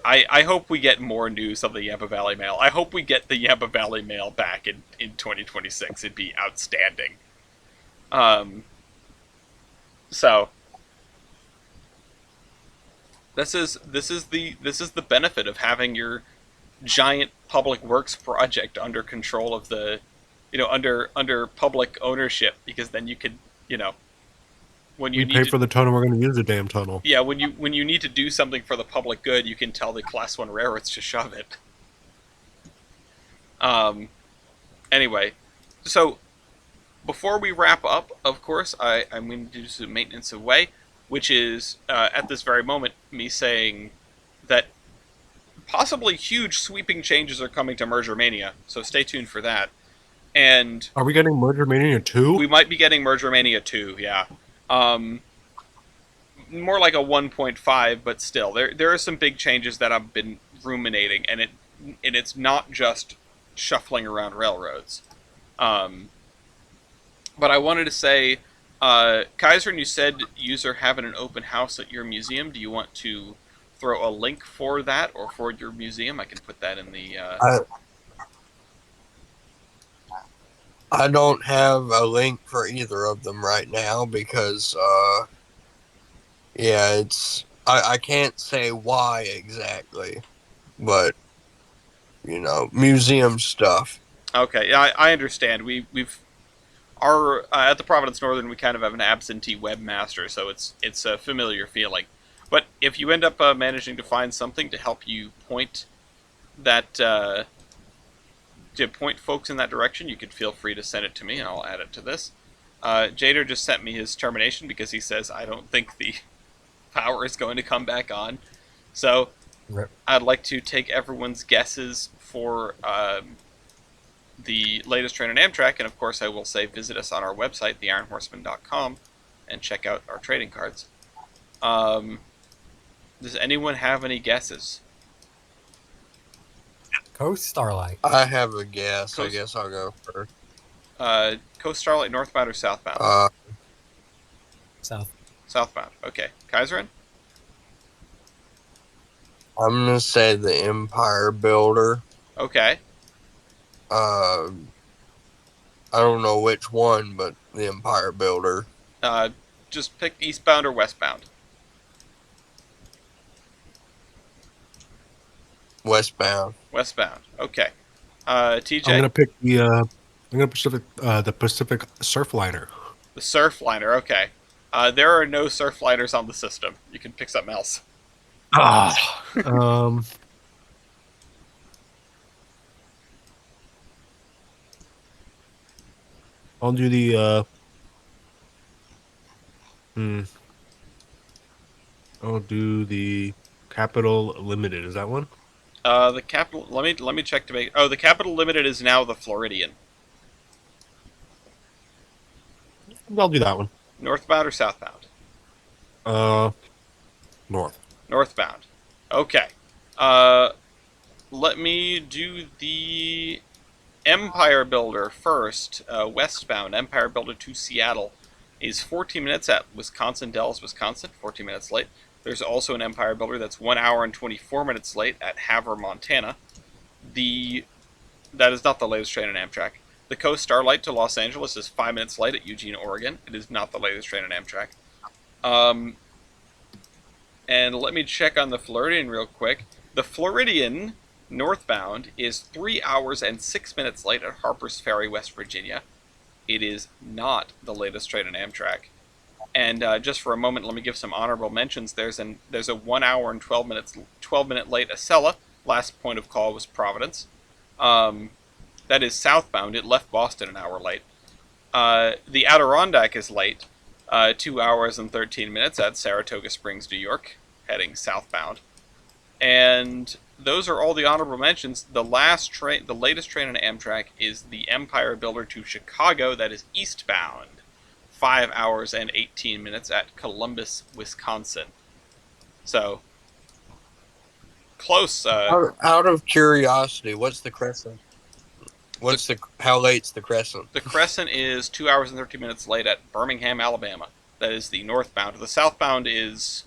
I hope we get more news on the Yampa Valley Mail. I hope we get the Yampa Valley Mail back in 2026. It'd be outstanding. So this is the benefit of having your giant public works project under control of the, under public ownership, because then you could, when you We pay for the tunnel, we're going to use the damn tunnel. yeah, when you need to do something for the public good, you can tell the Class 1 railroads to shove it. Anyway, so before we wrap up, of course, I'm going to do some maintenance of way, which is, at this very moment, me saying that possibly huge sweeping changes are coming to Merger Mania, so stay tuned for that. And Are we getting Merger Mania 2? we might be getting Merger Mania 2, yeah. More like a 1.5, but still, there are some big changes that I've been ruminating, and it's not just shuffling around railroads. But I wanted to say, Kaiser, you said you're having an open house at your museum. Do you want to throw a link for that or for your museum? I can put that in the. I don't have a link for either of them right now because, yeah, I can't say why exactly, but museum stuff. Okay, yeah, I understand. We've our at the Providence Northern, we kind of have an absentee webmaster, so it's a familiar feeling. But if you end up managing to find something to help you point that to point folks in that direction, you could feel free to send it to me, and I'll add it to this. Jader just sent me his termination because he says I don't think the power is going to come back on. So Rip. I'd like to take everyone's guesses for the latest train on Amtrak, and of course I will say visit us on our website, theironhorseman.com, and check out our trading cards. Does anyone have any guesses? Coast Starlight. I have a guess. I Coast- guess I'll go first. Coast Starlight, northbound or southbound? South. Southbound. Okay. Kaiserin? I'm gonna say the Empire Builder. Okay. I don't know which one, but the Empire Builder. Just pick eastbound or westbound. Westbound. Westbound. Okay. TJ? I'm gonna pick the Pacific Surfliner. The Surfliner. Okay. There are no Surfliners on the system. You can pick something else. Um, I'll do the I'll do the Capital Limited. Is that one? The capital. Let me check to make. Oh, the Capital Limited is now the Floridian. I'll do that one. Northbound or southbound? North. Northbound. Okay. Let me do the Empire Builder first. Westbound Empire Builder to Seattle is 14 minutes at Wisconsin Dells, Wisconsin. 14 minutes late. There's also an Empire Builder that's 1 hour and 24 minutes late at Havre, Montana. That is not the latest train on Amtrak. The Coast Starlight to Los Angeles is 5 minutes late at Eugene, Oregon. It is not the latest train on Amtrak. And let me check on the Floridian real quick. The Floridian, northbound, is 3 hours and 6 minutes late at Harper's Ferry, West Virginia. It is not the latest train on Amtrak. And just for a moment, let me give some honorable mentions. There's a 1 hour and 12 minute late Acela. Last point of call was Providence. That is southbound. It left Boston an hour late. The Adirondack is late. 2 hours and 13 minutes at Saratoga Springs, New York, heading southbound. And those are all the honorable mentions. The latest train on Amtrak is the Empire Builder to Chicago. That is eastbound. 5 hours and 18 minutes at Columbus, Wisconsin. So, close. Out of curiosity, what's the Crescent? How late's the Crescent? The Crescent is 2 hours and 13 minutes late at Birmingham, Alabama. That is the northbound. The southbound is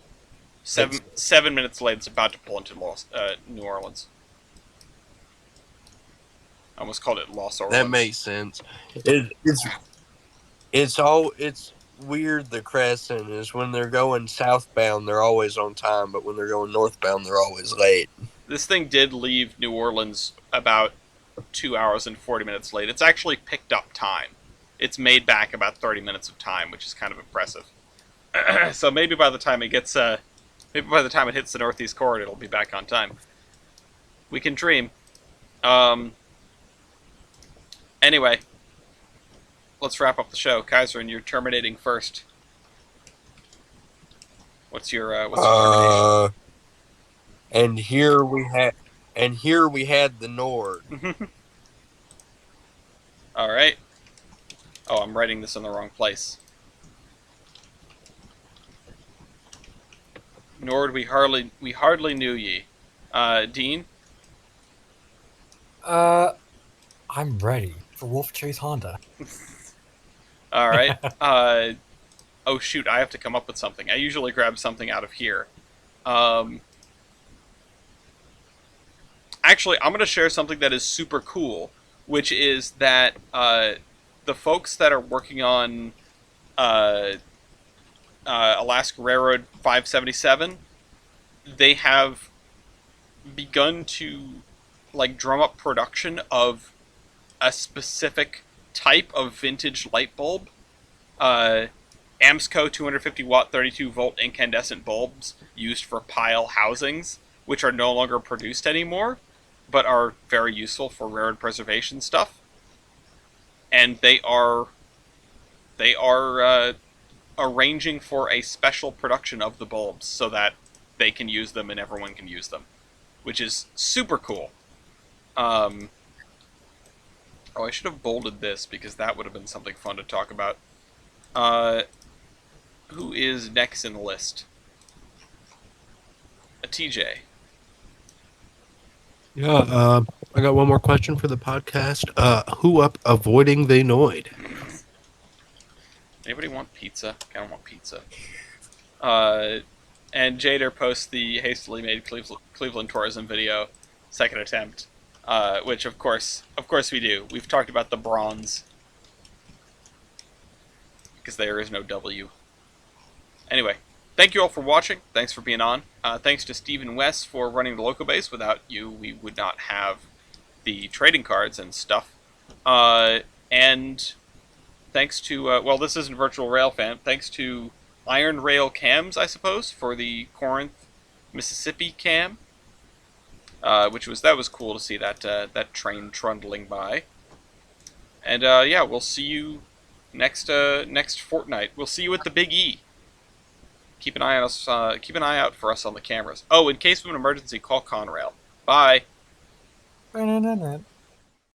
7 minutes late. It's about to pull into New Orleans. I almost called it Los Orleans. That makes sense. It's weird. The Crescent is when they're going southbound, they're always on time, but when they're going northbound, they're always late. This thing did leave New Orleans about 2 hours and 40 minutes late. It's actually picked up time. It's made back about 30 minutes of time, which is kind of impressive. So maybe by the time it hits the Northeast Corridor, it'll be back on time. We can dream. Anyway, let's wrap up the show. Kaiserin, you're terminating first. What's your termination? And here we had the Noid. All right. Oh, I'm writing this in the wrong place. Noid, we hardly knew ye. Dean? I'm ready for Wolf Chase Honda. All right. Oh shoot, I have to come up with something. I usually grab something out of here. Actually, I'm going to share something that is super cool, which is that the folks that are working on Alaska Railroad 577, they have begun to like drum up production of a specific type of vintage light bulb. AMSCO 250 watt 32 volt incandescent bulbs used for pile housings, which are no longer produced anymore, but are very useful for rare and preservation stuff. And they are arranging for a special production of the bulbs so that they can use them and everyone can use them, which is super cool. Oh, I should have bolded this because that would have been something fun to talk about. Who is next in the list? A TJ. Yeah, I got one more question for the podcast. Who up avoiding the Noid? Anybody want pizza? I don't want pizza. And Jader posts the hastily made Cleveland tourism video, second attempt, which of course we do. We've talked about the bronze because there is no W. Anyway, thank you all for watching. Thanks for being on. Thanks to Steve and Wes for running the local base. Without you, we would not have the trading cards and stuff. And thanks to, well, this isn't Virtual Rail Fan. Thanks to Iron Rail Cams, I suppose, for the Corinth, Mississippi cam. That was cool to see that train trundling by. And yeah, we'll see you next fortnight. We'll see you at the Big E. Keep an eye on us. Keep an eye out for us on the cameras. Oh, in case of an emergency, call Conrail. Bye.